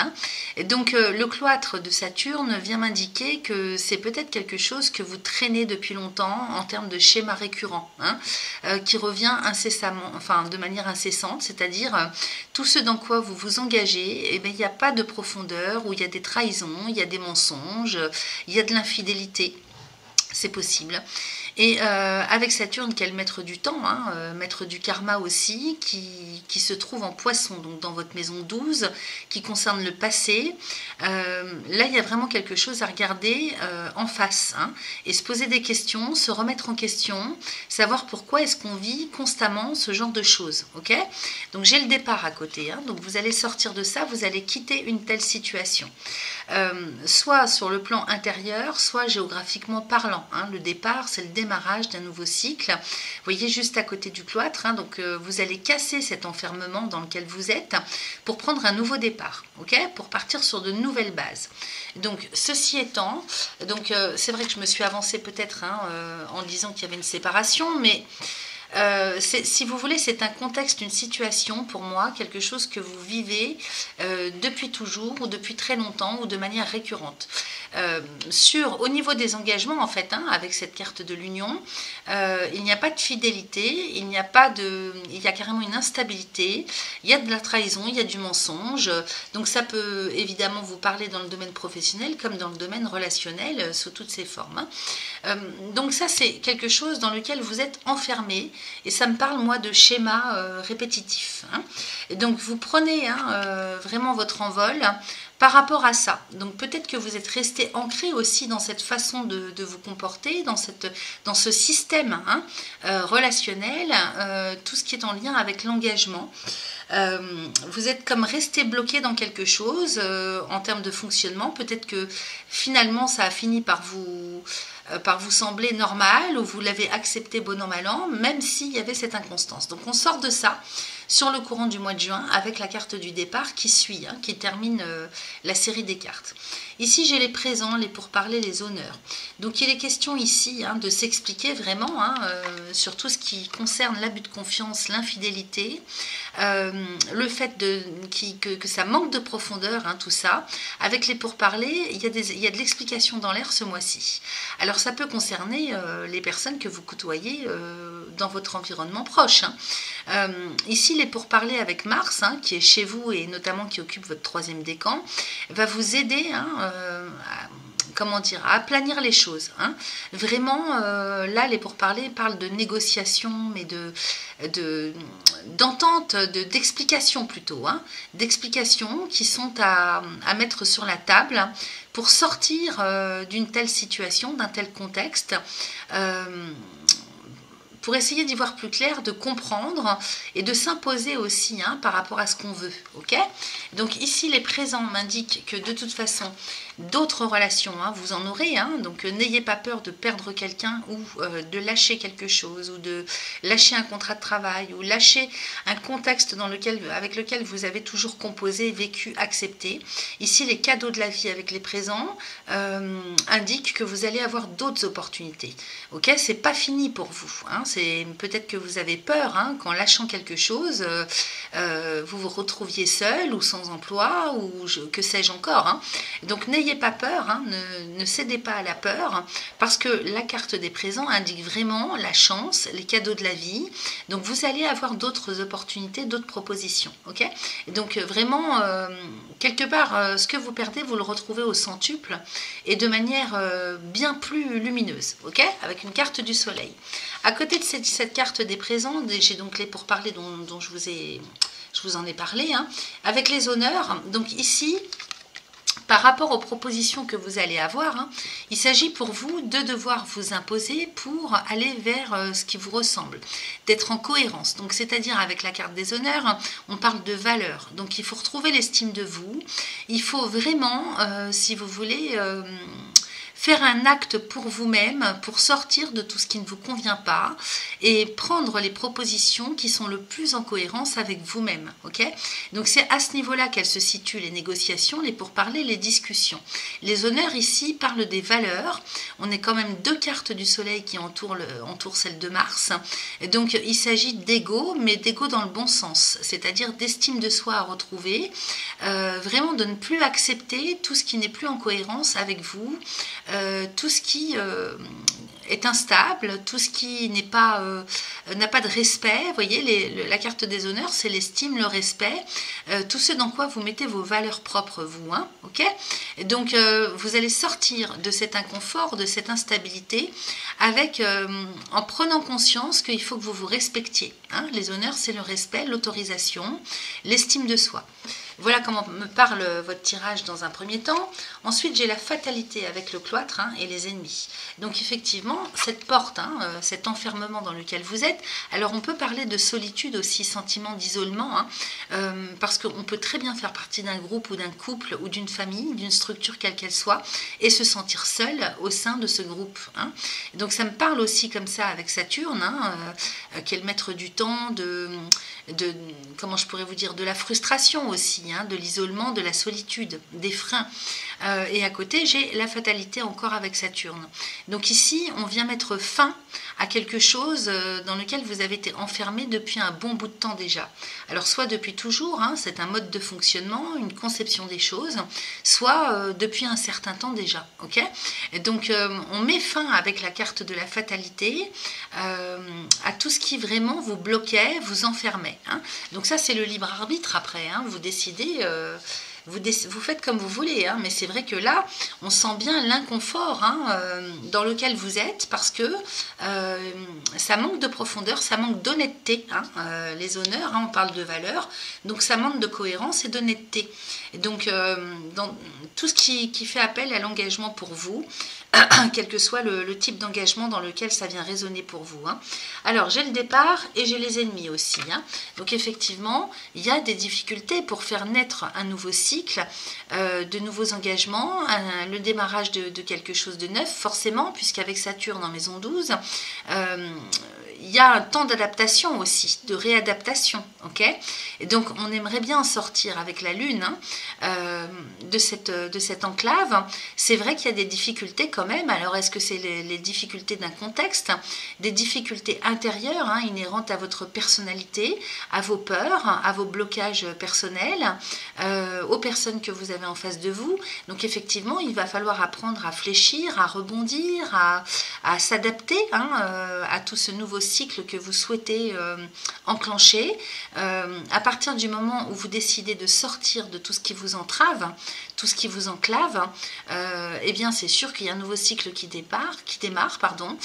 Et donc le cloître de Saturne vient m'indiquer que c'est peut-être quelque chose que vous traînez depuis longtemps en termes de schéma récurrent, qui revient incessamment, de manière incessante, c'est-à-dire tout ce dans quoi vous vous engagez, il n'y a pas de profondeur, où il y a des trahisons, il y a des mensonges, il y a de l'infidélité, c'est possible. Et avec Saturne, qui est le maître du temps, maître du karma aussi, qui se trouve en Poisson, donc dans votre maison 12, qui concerne le passé, là il y a vraiment quelque chose à regarder en face, et se poser des questions, se remettre en question, savoir pourquoi est-ce qu'on vit constamment ce genre de choses. Ok, donc j'ai le départ à côté, donc vous allez sortir de ça, vous allez quitter une telle situation. Soit sur le plan intérieur, soit géographiquement parlant. Le départ, c'est le démarrage d'un nouveau cycle. Vous voyez, juste à côté du cloître, donc vous allez casser cet enfermement dans lequel vous êtes pour prendre un nouveau départ, pour partir sur de nouvelles bases. Donc, ceci étant, c'est vrai que je me suis avancée peut-être en disant qu'il y avait une séparation, mais si vous voulez, c'est un contexte, une situation pour moi, quelque chose que vous vivez depuis toujours ou depuis très longtemps ou de manière récurrente. Au niveau des engagements en fait, avec cette carte de l'union, il n'y a pas de fidélité, il y a carrément une instabilité, il y a de la trahison, il y a du mensonge, donc ça peut évidemment vous parler dans le domaine professionnel comme dans le domaine relationnel sous toutes ses formes. Donc ça c'est quelque chose dans lequel vous êtes enfermé. Et ça me parle, moi, de schéma répétitif. Et donc, vous prenez vraiment votre envol par rapport à ça. Donc, peut-être que vous êtes resté ancré aussi dans cette façon de vous comporter, dans ce système relationnel, tout ce qui est en lien avec l'engagement. Vous êtes comme resté bloqué dans quelque chose en termes de fonctionnement. Peut-être que finalement, ça a fini par vous sembler normal, ou vous l'avez accepté bon an mal an, même s'il y avait cette inconstance. Donc on sort de ça sur le courant du mois de juin avec la carte du départ qui suit, qui termine la série des cartes. Ici j'ai les présents, les pourparlers, les honneurs. Donc il est question ici de s'expliquer vraiment sur tout ce qui concerne l'abus de confiance, l'infidélité, le fait que ça manque de profondeur, tout ça. Avec les pourparlers, il y a de l'explication dans l'air ce mois-ci. Alors ça peut concerner les personnes que vous côtoyez dans votre environnement proche. Ici, les pourparlers avec Mars, qui est chez vous et notamment qui occupe votre 3e décan, va vous aider à aplanir les choses. Vraiment, là, les pourparlers parlent de négociation, mais d'entente, d'explication plutôt. D'explications qui sont à mettre sur la table pour sortir d'une telle situation, d'un tel contexte, pour essayer d'y voir plus clair, de comprendre et de s'imposer aussi par rapport à ce qu'on veut. Donc ici, les présents m'indiquent que de toute façon, d'autres relations, hein, vous en aurez, hein, donc n'ayez pas peur de perdre quelqu'un ou de lâcher quelque chose, ou de lâcher un contrat de travail, ou lâcher un contexte avec lequel vous avez toujours composé, vécu, accepté. Ici, les cadeaux de la vie avec les présents indiquent que vous allez avoir d'autres opportunités. Ok, c'est pas fini pour vous, hein, c'est peut-être que vous avez peur, hein, qu'en lâchant quelque chose, vous vous retrouviez seul ou sans emploi, ou que sais-je encore, hein. Donc n'ayez pas peur, hein, ne cédez pas à la peur, parce que la carte des présents indique vraiment la chance, les cadeaux de la vie. Donc vous allez avoir d'autres opportunités, d'autres propositions. Ok, et donc vraiment, quelque part, ce que vous perdez, vous le retrouvez au centuple et de manière bien plus lumineuse. Ok, avec une carte du soleil. À côté de cette carte des présents, j'ai donc les pourparlers dont je vous en ai parlé, hein, avec les honneurs. Donc ici, par rapport aux propositions que vous allez avoir, hein, il s'agit pour vous de devoir vous imposer pour aller vers ce qui vous ressemble, d'être en cohérence. Donc, c'est-à-dire avec la carte des honneurs, on parle de valeur. Donc, il faut retrouver l'estime de vous. Il faut vraiment, si vous voulez, faire un acte pour vous-même, pour sortir de tout ce qui ne vous convient pas et prendre les propositions qui sont le plus en cohérence avec vous-même. Ok, donc c'est à ce niveau-là qu'elles se situent les négociations, les pourparlers, les discussions. Les honneurs ici parlent des valeurs. On est quand même 2 cartes du soleil qui entourent celle de Mars. Et donc il s'agit d'ego, mais d'ego dans le bon sens, c'est-à-dire d'estime de soi à retrouver, vraiment de ne plus accepter tout ce qui n'est plus en cohérence avec vous, tout ce qui est instable, tout ce qui n'a pas de respect. Vous voyez, la carte des honneurs, c'est l'estime, le respect, tout ce dans quoi vous mettez vos valeurs propres, vous. Hein, ok, et donc, vous allez sortir de cet inconfort, de cette instabilité, en prenant conscience qu'il faut que vous vous respectiez. Hein. Les honneurs, c'est le respect, l'autorisation, l'estime de soi. Voilà comment me parle votre tirage dans un premier temps. Ensuite, j'ai la fatalité avec le cloître, hein, et les ennemis. Donc effectivement, cette porte, hein, cet enfermement dans lequel vous êtes, alors on peut parler de solitude aussi, sentiment d'isolement, hein, parce qu'on peut très bien faire partie d'un groupe ou d'un couple ou d'une famille, d'une structure quelle qu'elle soit, et se sentir seul au sein de ce groupe. Hein. Donc ça me parle aussi comme ça avec Saturne, hein, qui est le maître du temps, comment je pourrais vous dire, de la frustration aussi, hein, de l'isolement, de la solitude, des freins. Et à côté, j'ai la fatalité encore avec Saturne. Donc ici, on vient mettre fin à quelque chose dans lequel vous avez été enfermé depuis un bon bout de temps déjà. Alors soit depuis toujours, hein, c'est un mode de fonctionnement, une conception des choses, soit depuis un certain temps déjà. Okay, et donc on met fin avec la carte de la fatalité à tout ce qui vraiment vous bloquait, vous enfermait. Hein. Donc ça, c'est le libre arbitre après. Hein. Vous décidez... Vous faites comme vous voulez, hein, mais c'est vrai que là, on sent bien l'inconfort, hein, dans lequel vous êtes, parce que ça manque de profondeur, ça manque d'honnêteté. Hein, les honneurs, hein, on parle de valeur, donc ça manque de cohérence et d'honnêteté. Et donc, dans tout ce qui fait appel à l'engagement pour vous, quel que soit le type d'engagement dans lequel ça vient résonner pour vous. Hein. Alors, j'ai le départ et j'ai les ennemis aussi. Hein. Donc, effectivement, il y a des difficultés pour faire naître un nouveau cycle, de nouveaux engagements, le démarrage de quelque chose de neuf, forcément, puisqu'avec Saturne en maison 12, il y a un temps d'adaptation aussi, de réadaptation. Okay, et donc, on aimerait bien en sortir avec la Lune, hein, de cette enclave. C'est vrai qu'il y a des difficultés quand même. Alors, est-ce que c'est les difficultés d'un contexte, des difficultés intérieures, hein, inhérentes à votre personnalité, à vos peurs, à vos blocages personnels, aux personnes que vous avez en face de vous. Donc, effectivement, il va falloir apprendre à fléchir, à rebondir, à s'adapter, hein, à tout ce nouveau cycle que vous souhaitez enclencher. À partir du moment où vous décidez de sortir de tout ce qui vous entrave, tout ce qui vous enclave, eh bien c'est sûr qu'il y a un nouveau cycle qui démarre, pardon.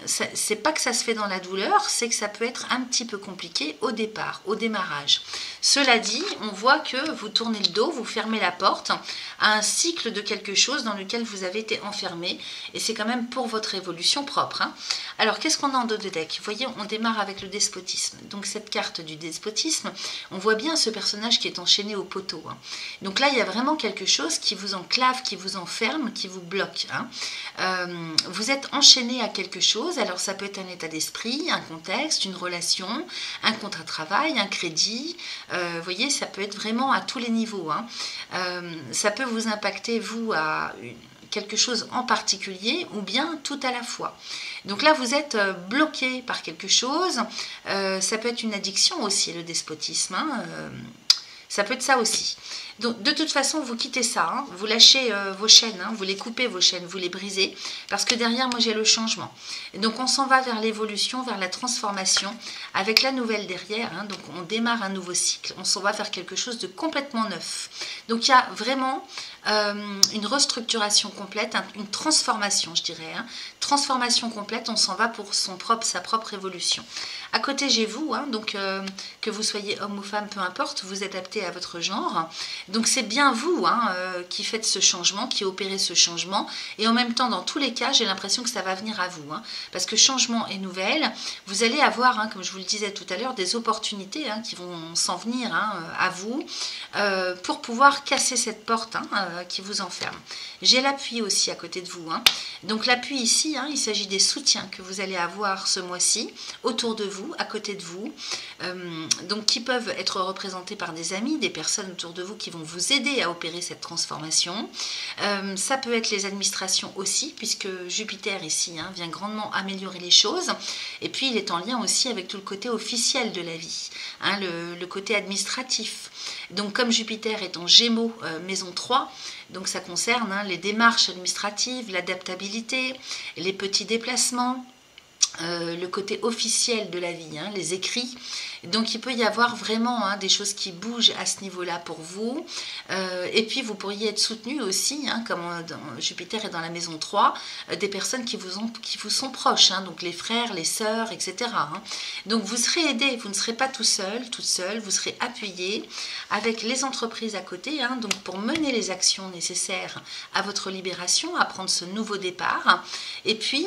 C'est pas que ça se fait dans la douleur, c'est que ça peut être un petit peu compliqué au départ, au démarrage. Cela dit, on voit que vous tournez le dos, vous fermez la porte à un cycle de quelque chose dans lequel vous avez été enfermé. Et c'est quand même pour votre évolution propre. Hein. Alors, qu'est-ce qu'on a en dos de deck? Vous voyez, on démarre avec le despotisme. Donc, cette carte du despotisme, on voit bien ce personnage qui est enchaîné au poteau. Hein. Donc là, il y a vraiment quelque chose qui vous enclave, qui vous enferme, qui vous bloque. Hein. Vous êtes enchaîné à quelque chose. Alors, ça peut être un état d'esprit, un contexte, une relation, un contrat de travail, un crédit. Vous voyez, ça peut être vraiment à tous les niveaux. Hein. Ça peut vous impacter, vous, à quelque chose en particulier ou bien tout à la fois. Donc là, vous êtes bloqué par quelque chose. Ça peut être une addiction aussi, le despotisme. Hein. Ça peut être ça aussi. Donc, de toute façon, vous quittez ça, hein, vous lâchez vos chaînes, hein, vous les coupez vos chaînes, vous les brisez, parce que derrière, moi, j'ai le changement. Et donc, on s'en va vers l'évolution, vers la transformation, avec la nouvelle derrière. Hein, donc, on démarre un nouveau cycle, on s'en va vers quelque chose de complètement neuf. Donc, il y a vraiment une restructuration complète, une transformation, je dirais. Hein, transformation complète, on s'en va pour sa propre évolution. À côté, j'ai vous, hein, donc que vous soyez homme ou femme, peu importe, vous adaptez à votre genre. Donc c'est bien vous hein, qui faites ce changement, qui opérez ce changement. Et en même temps, dans tous les cas, j'ai l'impression que ça va venir à vous. Hein, parce que changement et nouvelle, vous allez avoir, hein, comme je vous le disais tout à l'heure, des opportunités hein, qui vont s'en venir hein, à vous pour pouvoir casser cette porte hein, qui vous enferme. J'ai l'appui aussi à côté de vous. Hein. Donc l'appui ici, hein, il s'agit des soutiens que vous allez avoir ce mois-ci autour de vous, à côté de vous, donc qui peuvent être représentés par des amis, des personnes autour de vous qui vont vous aider à opérer cette transformation. Ça peut être les administrations aussi, puisque Jupiter ici hein, vient grandement améliorer les choses. Et puis il est en lien aussi avec tout le côté officiel de la vie, hein, le côté administratif. Donc comme Jupiter est en Gémeaux, maison 3, donc ça concerne hein, les démarches administratives, l'adaptabilité, les petits déplacements, le côté officiel de la vie, hein, les écrits. Donc il peut y avoir vraiment hein, des choses qui bougent à ce niveau-là pour vous. Et puis vous pourriez être soutenu aussi, hein, comme Jupiter est dans la maison 3, des personnes qui vous sont proches, hein, donc les frères, les sœurs, etc. Hein. Donc vous serez aidé, vous ne serez pas tout seul, toute seule, vous serez appuyé avec les entreprises à côté, hein, donc pour mener les actions nécessaires à votre libération, à prendre ce nouveau départ. Et puis,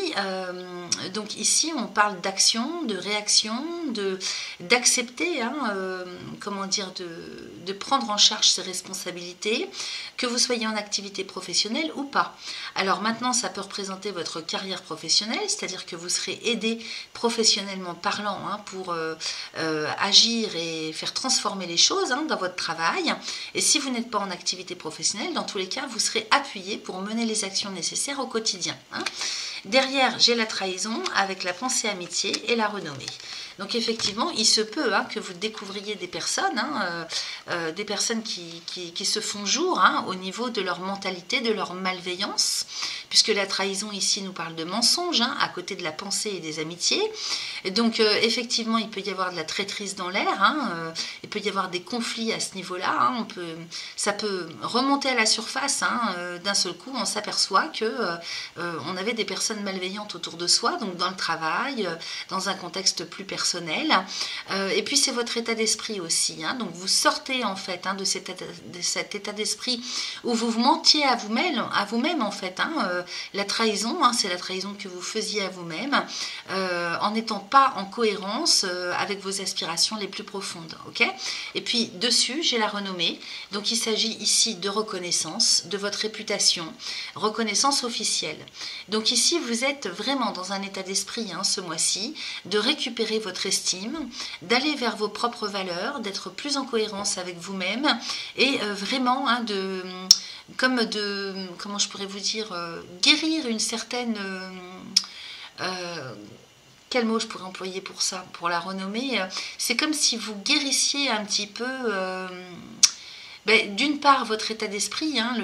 donc ici on parle d'action, de réaction, d'accepter, hein, comment dire, de prendre en charge ses responsabilités, que vous soyez en activité professionnelle ou pas. Alors maintenant, ça peut représenter votre carrière professionnelle, c'est-à-dire que vous serez aidé professionnellement parlant hein, pour agir et faire transformer les choses hein, dans votre travail. Et si vous n'êtes pas en activité professionnelle, dans tous les cas, vous serez appuyé pour mener les actions nécessaires au quotidien. Hein. Derrière, j'ai la trahison avec la pensée amitié et la renommée. Donc effectivement, il se peut hein, que vous découvriez des personnes, hein, des personnes qui se font jour hein, au niveau de leur mentalité, de leur malveillance, puisque la trahison ici nous parle de mensonge, hein, à côté de la pensée et des amitiés. Et donc effectivement, il peut y avoir de la traîtrise dans l'air, hein, il peut y avoir des conflits à ce niveau-là, hein, ça peut remonter à la surface, hein, d'un seul coup, on s'aperçoit que on avait des personnes malveillantes autour de soi, donc dans le travail, dans un contexte plus personnel. Et puis c'est votre état d'esprit aussi, hein, donc vous sortez en fait hein, de cet état d'esprit où vous mentiez à vous-même en fait. Hein, la trahison, hein, c'est la trahison que vous faisiez à vous-même en n'étant pas en cohérence avec vos aspirations les plus profondes. Okay, et puis dessus, j'ai la renommée. Donc il s'agit ici de reconnaissance, de votre réputation, reconnaissance officielle. Donc ici, vous êtes vraiment dans un état d'esprit hein, ce mois-ci, de récupérer votre estime, d'aller vers vos propres valeurs, d'être plus en cohérence avec vous-même et vraiment hein, comment je pourrais vous dire, guérir une certaine... quel mot je pourrais employer pour ça, pour la renommée? C'est comme si vous guérissiez un petit peu... d'une part votre état d'esprit, hein,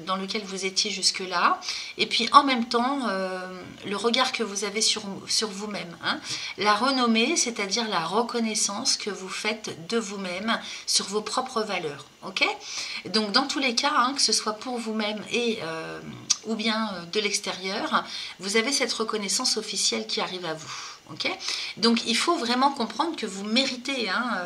dans lequel vous étiez jusque-là, et puis en même temps le regard que vous avez sur vous-même. Hein. La renommée, c'est-à-dire la reconnaissance que vous faites de vous-même sur vos propres valeurs. Okay, donc dans tous les cas, hein, que ce soit pour vous-même ou bien de l'extérieur, vous avez cette reconnaissance officielle qui arrive à vous. ok? Donc il faut vraiment comprendre que vous méritez, hein,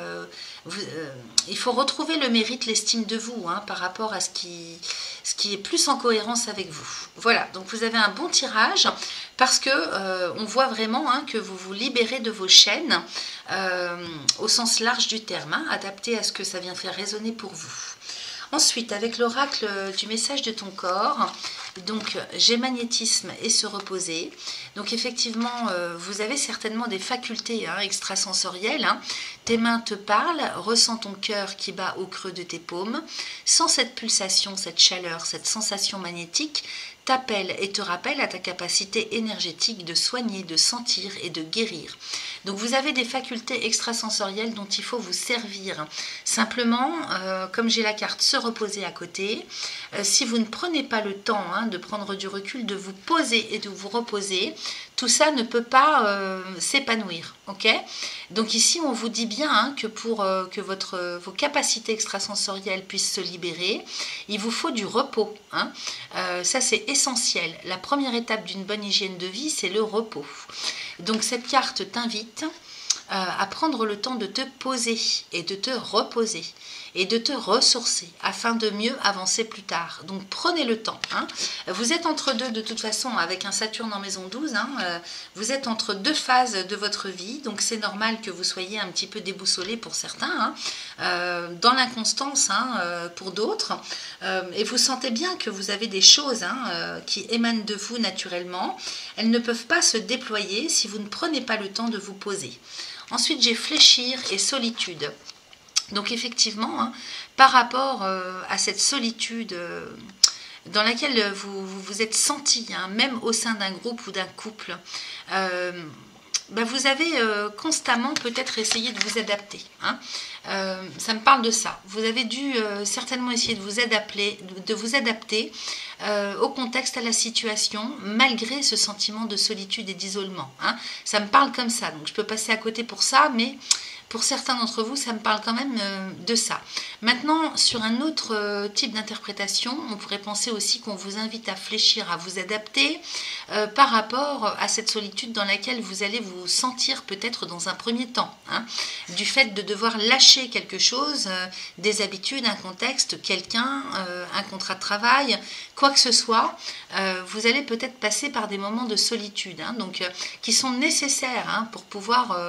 il faut retrouver le mérite, l'estime de vous, hein, par rapport à ce qui est plus en cohérence avec vous. Voilà, donc vous avez un bon tirage parce que on voit vraiment, hein, que vous vous libérez de vos chaînes au sens large du terme, hein, adapté à ce que ça vient faire résonner pour vous. Ensuite, avec l'oracle du message de ton corps, donc j'ai magnétisme et se reposer. Donc effectivement, vous avez certainement des facultés, hein, extrasensorielles. Hein. Tes mains te parlent, ressens ton cœur qui bat au creux de tes paumes. Sens cette pulsation, cette chaleur, cette sensation magnétique t'appelle et te rappelle à ta capacité énergétique de soigner, de sentir et de guérir. Donc vous avez des facultés extrasensorielles dont il faut vous servir. Simplement, comme j'ai la carte se reposer à côté, si vous ne prenez pas le temps, hein, de prendre du recul, de vous poser et de vous reposer, tout ça ne peut pas s'épanouir. Ok? Donc ici, on vous dit bien, hein, que pour que vos capacités extrasensorielles puissent se libérer, il vous faut du repos. Hein. Ça, c'est essentiel. La première étape d'une bonne hygiène de vie, c'est le repos. Donc cette carte t'invite à prendre le temps de te poser et de te reposer et de te ressourcer afin de mieux avancer plus tard. Donc prenez le temps. Hein. Vous êtes entre deux de toute façon avec un Saturne en maison 12. Hein, vous êtes entre deux phases de votre vie. Donc c'est normal que vous soyez un petit peu déboussolé pour certains, hein, dans l'inconstance, hein, pour d'autres. Et vous sentez bien que vous avez des choses, hein, qui émanent de vous naturellement. Elles ne peuvent pas se déployer si vous ne prenez pas le temps de vous poser. Ensuite, j'ai fléchir et solitude. Donc effectivement, hein, par rapport à cette solitude dans laquelle vous êtes senti, hein, même au sein d'un groupe ou d'un couple, vous avez constamment peut-être essayé de vous adapter. Hein. Ça me parle de ça. Vous avez dû certainement essayer de vous adapter au contexte, à la situation, malgré ce sentiment de solitude et d'isolement. Hein. Ça me parle comme ça, donc je peux passer à côté pour ça, mais pour certains d'entre vous, ça me parle quand même de ça. Maintenant, sur un autre type d'interprétation, on pourrait penser aussi qu'on vous invite à fléchir, à vous adapter par rapport à cette solitude dans laquelle vous allez vous sentir peut-être dans un premier temps. Hein, du fait de devoir lâcher quelque chose, des habitudes, un contexte, quelqu'un, un contrat de travail, quoi que ce soit, vous allez peut-être passer par des moments de solitude, hein, donc, qui sont nécessaires, hein, pour pouvoir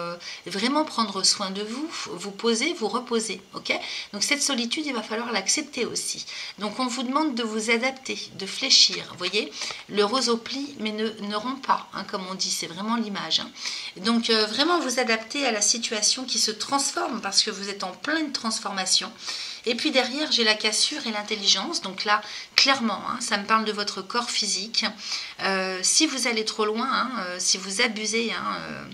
vraiment prendre soin de vous, vous poser, vous reposer. Ok? Donc cette solitude, il va falloir l'accepter aussi. Donc on vous demande de vous adapter, de fléchir. Vous voyez, le roseau plie mais ne rompt pas, hein, comme on dit, c'est vraiment l'image. Hein. Donc vraiment vous adapter à la situation qui se transforme parce que vous êtes en pleine transformation. Et puis derrière, j'ai la cassure et l'intelligence. Donc là, clairement, hein, ça me parle de votre corps physique. Si vous allez trop loin, hein, si vous abusez, hein,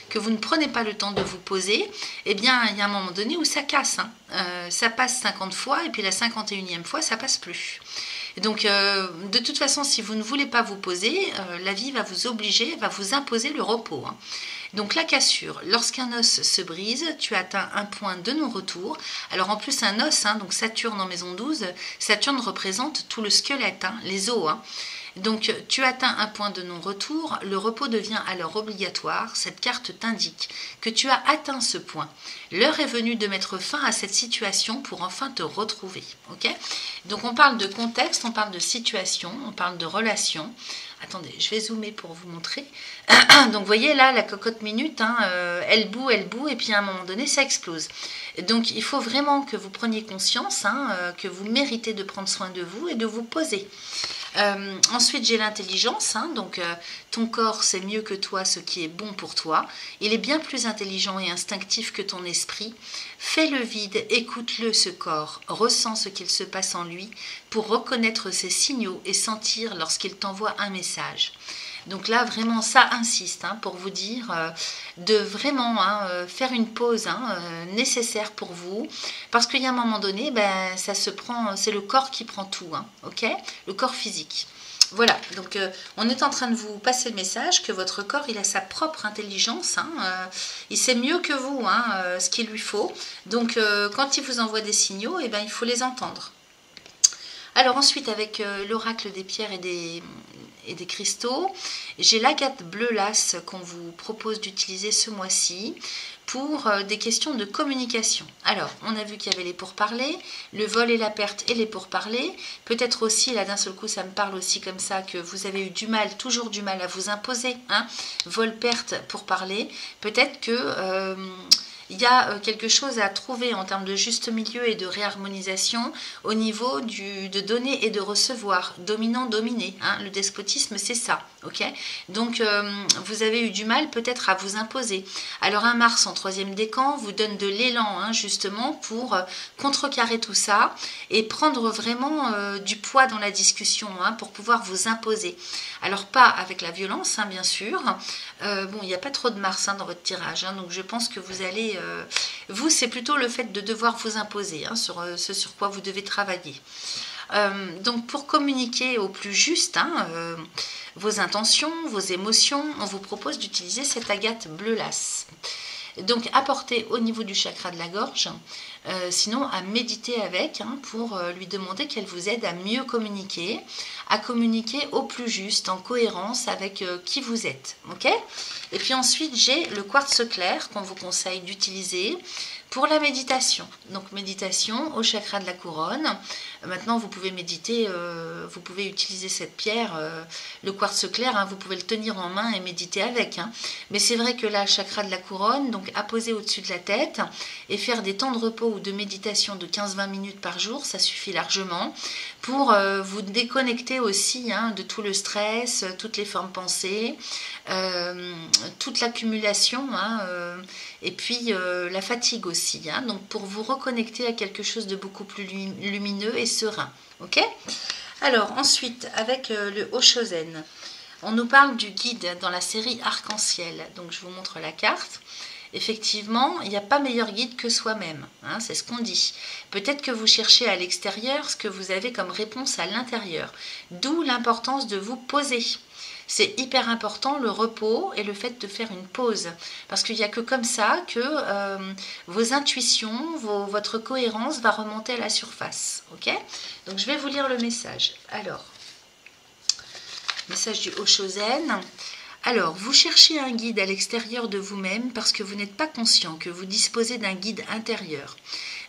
que vous ne prenez pas le temps de vous poser, eh bien, il y a un moment donné où ça casse. Hein. Ça passe 50 fois et puis la 51e fois, ça passe plus. Donc, de toute façon, si vous ne voulez pas vous poser, la vie va vous obliger, va vous imposer le repos. Hein. Donc la cassure, lorsqu'un os se brise, tu atteins un point de non-retour. Alors en plus un os, hein, donc Saturne en maison 12, Saturne représente tout le squelette, hein, les os. Hein. Donc tu atteins un point de non-retour, le repos devient alors obligatoire. Cette carte t'indique que tu as atteint ce point. L'heure est venue de mettre fin à cette situation pour enfin te retrouver. Okay? Donc on parle de contexte, on parle de situation, on parle de relation. Attendez, je vais zoomer pour vous montrer. Donc vous voyez là, la cocotte minute, hein, elle bout, et puis à un moment donné, ça explose. Donc il faut vraiment que vous preniez conscience, hein, que vous méritez de prendre soin de vous et de vous poser. Ensuite, j'ai l'intelligence, hein, donc ton corps sait mieux que toi ce qui est bon pour toi. Il est bien plus intelligent et instinctif que ton esprit. Fais le vide, écoute-le ce corps, ressens ce qu'il se passe en lui pour reconnaître ses signaux et sentir lorsqu'il t'envoie un message. Donc là, vraiment, ça insiste, hein, pour vous dire de vraiment, hein, faire une pause, hein, nécessaire pour vous. Parce qu'il y a un moment donné, ça se prend, c'est le corps qui prend tout, hein, ok? Le corps physique. Voilà, donc on est en train de vous passer le message que votre corps, il a sa propre intelligence, hein, il sait mieux que vous, hein, ce qu'il lui faut. Donc quand il vous envoie des signaux, il faut les entendre. Alors ensuite, avec l'oracle des pierres et des cristaux, j'ai l'agate bleu lasse qu'on vous propose d'utiliser ce mois-ci pour des questions de communication. Alors, on a vu qu'il y avait les pourparlers, le vol et la perte et les pourparlers. Peut-être aussi, là d'un seul coup, ça me parle aussi comme ça, que vous avez eu du mal, toujours du mal à vous imposer. Hein, vol, perte, pourparlers. Peut-être que... il y a quelque chose à trouver en termes de juste milieu et de réharmonisation au niveau de donner et de recevoir, dominant-dominé. Hein, le despotisme, c'est ça. Ok, donc, vous avez eu du mal peut-être à vous imposer. Alors, un Mars en 3e décan vous donne de l'élan, hein, justement, pour contrecarrer tout ça et prendre vraiment du poids dans la discussion, hein, pour pouvoir vous imposer. Alors, pas avec la violence, hein, bien sûr. Bon, il n'y a pas trop de Mars, hein, dans votre tirage, hein, donc je pense que vous allez... vous, c'est plutôt le fait de devoir vous imposer, hein, sur ce sur quoi vous devez travailler. Donc, pour communiquer au plus juste, hein, vos intentions, vos émotions, on vous propose d'utiliser cette agate bleu lasse. Donc, apportez au niveau du chakra de la gorge, sinon à méditer avec, hein, pour lui demander qu'elle vous aide à mieux communiquer, à communiquer au plus juste, en cohérence avec qui vous êtes. Ok ? Et puis ensuite, j'ai le quartz clair qu'on vous conseille d'utiliser pour la méditation. Donc, méditation au chakra de la couronne. Maintenant, vous pouvez méditer, vous pouvez utiliser cette pierre, le quartz clair, hein, vous pouvez le tenir en main et méditer avec. Hein. Mais c'est vrai que là, chakra de la couronne, donc à poser au-dessus de la tête et faire des temps de repos ou de méditation de 15-20 minutes par jour, ça suffit largement pour vous déconnecter aussi, hein, de tout le stress, toutes les formes pensées, toute l'accumulation, hein, et puis la fatigue aussi. Hein, donc pour vous reconnecter à quelque chose de beaucoup plus lumineux et serein. Ok ? Alors ensuite, avec le Oshozen, on nous parle du guide dans la série Arc-en-Ciel. Donc je vous montre la carte. Effectivement, il n'y a pas meilleur guide que soi-même, hein, c'est ce qu'on dit. Peut-être que vous cherchez à l'extérieur ce que vous avez comme réponse à l'intérieur, d'où l'importance de vous poser. C'est hyper important, le repos et le fait de faire une pause, parce qu'il n'y a que comme ça que vos intuitions, votre cohérence va remonter à la surface. Ok ? Donc je vais vous lire le message. Alors, message du Oshozen. Alors, vous cherchez un guide à l'extérieur de vous-même parce que vous n'êtes pas conscient que vous disposez d'un guide intérieur.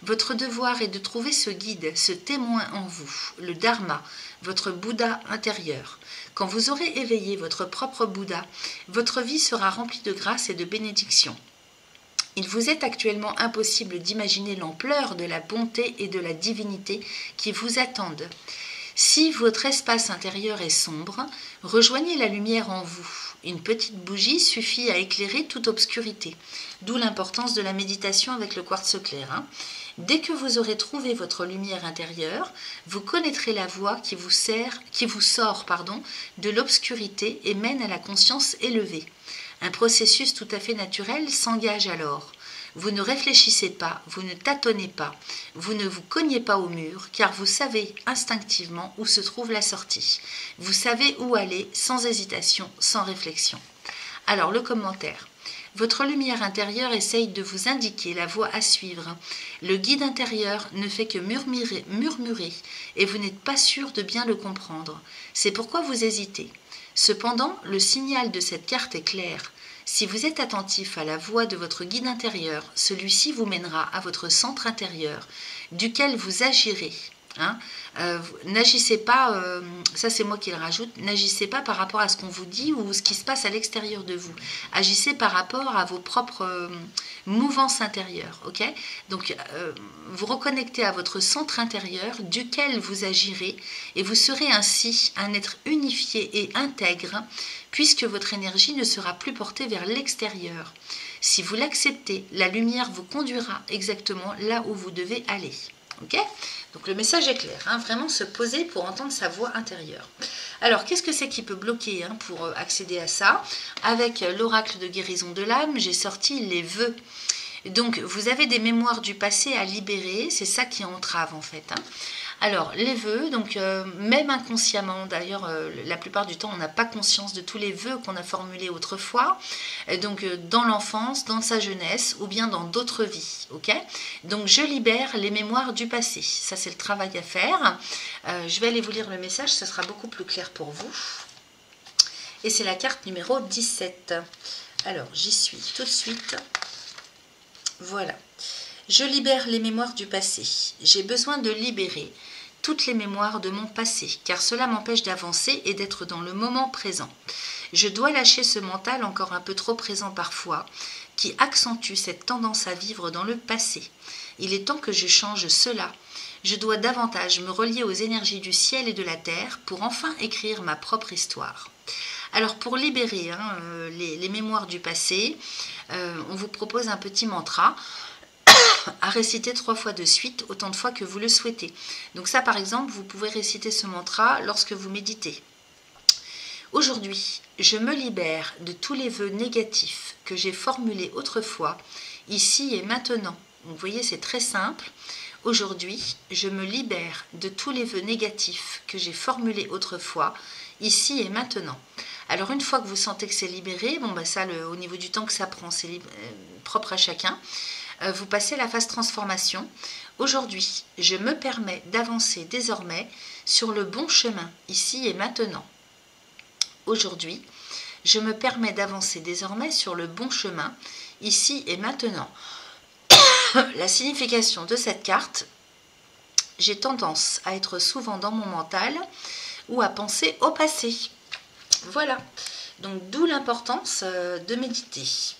Votre devoir est de trouver ce guide, ce témoin en vous, le Dharma, votre Bouddha intérieur. Quand vous aurez éveillé votre propre Bouddha, votre vie sera remplie de grâce et de bénédictions. Il vous est actuellement impossible d'imaginer l'ampleur de la bonté et de la divinité qui vous attendent. Si votre espace intérieur est sombre, rejoignez la lumière en vous. Une petite bougie suffit à éclairer toute obscurité, d'où l'importance de la méditation avec le quartz clair. Hein. Dès que vous aurez trouvé votre lumière intérieure, vous connaîtrez la voie qui vous sort de l'obscurité et mène à la conscience élevée. Un processus tout à fait naturel s'engage alors. Vous ne réfléchissez pas, vous ne tâtonnez pas, vous ne vous cognez pas au mur, car vous savez instinctivement où se trouve la sortie. Vous savez où aller, sans hésitation, sans réflexion. Alors, le commentaire. Votre lumière intérieure essaye de vous indiquer la voie à suivre. Le guide intérieur ne fait que murmurer, et vous n'êtes pas sûr de bien le comprendre. C'est pourquoi vous hésitez. Cependant, le signal de cette carte est clair. Si vous êtes attentif à la voix de votre guide intérieur, celui-ci vous mènera à votre centre intérieur, duquel vous agirez. Hein. N'agissez pas, ça c'est moi qui le rajoute, n'agissez pas par rapport à ce qu'on vous dit ou ce qui se passe à l'extérieur de vous. Agissez par rapport à vos propres mouvances intérieures. Okay. Donc vous reconnectez à votre centre intérieur duquel vous agirez et vous serez ainsi un être unifié et intègre puisque votre énergie ne sera plus portée vers l'extérieur. Si vous l'acceptez, la lumière vous conduira exactement là où vous devez aller. Ok ? Donc le message est clair, hein, vraiment se poser pour entendre sa voix intérieure. Alors qu'est-ce que c'est qui peut bloquer, hein, pour accéder à ça? Avec l'oracle de guérison de l'âme, j'ai sorti les vœux. Donc vous avez des mémoires du passé à libérer, c'est ça qui entrave en fait. Hein. Alors, les vœux, donc même inconsciemment, d'ailleurs, la plupart du temps, on n'a pas conscience de tous les vœux qu'on a formulés autrefois, donc dans l'enfance, dans sa jeunesse ou bien dans d'autres vies, ok? Donc, je libère les mémoires du passé. Ça, c'est le travail à faire. Je vais aller vous lire le message, ça sera beaucoup plus clair pour vous. Et c'est la carte numéro 17. Alors, j'y suis tout de suite. Voilà. Je libère les mémoires du passé. J'ai besoin de libérer toutes les mémoires de mon passé, car cela m'empêche d'avancer et d'être dans le moment présent. Je dois lâcher ce mental encore un peu trop présent parfois, qui accentue cette tendance à vivre dans le passé. Il est temps que je change cela. Je dois davantage me relier aux énergies du ciel et de la terre pour enfin écrire ma propre histoire. Alors pour libérer les mémoires du passé, on vous propose un petit mantra à réciter 3 fois de suite, autant de fois que vous le souhaitez. Donc ça, par exemple, vous pouvez réciter ce mantra lorsque vous méditez. Aujourd'hui, je me libère de tous les vœux négatifs que j'ai formulés autrefois, ici et maintenant. Donc, vous voyez, c'est très simple. Aujourd'hui, je me libère de tous les vœux négatifs que j'ai formulés autrefois, ici et maintenant. Alors, une fois que vous sentez que c'est libéré, bon, ça, au niveau du temps que ça prend, c'est propre à chacun. Vous passez à la phase transformation. Aujourd'hui, je me permets d'avancer désormais sur le bon chemin, ici et maintenant. Aujourd'hui, je me permets d'avancer désormais sur le bon chemin, ici et maintenant. La signification de cette carte, j'ai tendance à être souvent dans mon mental ou à penser au passé. Voilà, donc d'où l'importance de méditer.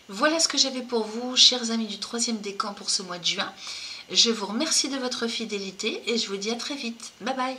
Voilà ce que j'avais pour vous, chers amis du 3e décan pour ce mois de juin. Je vous remercie de votre fidélité et je vous dis à très vite. Bye bye.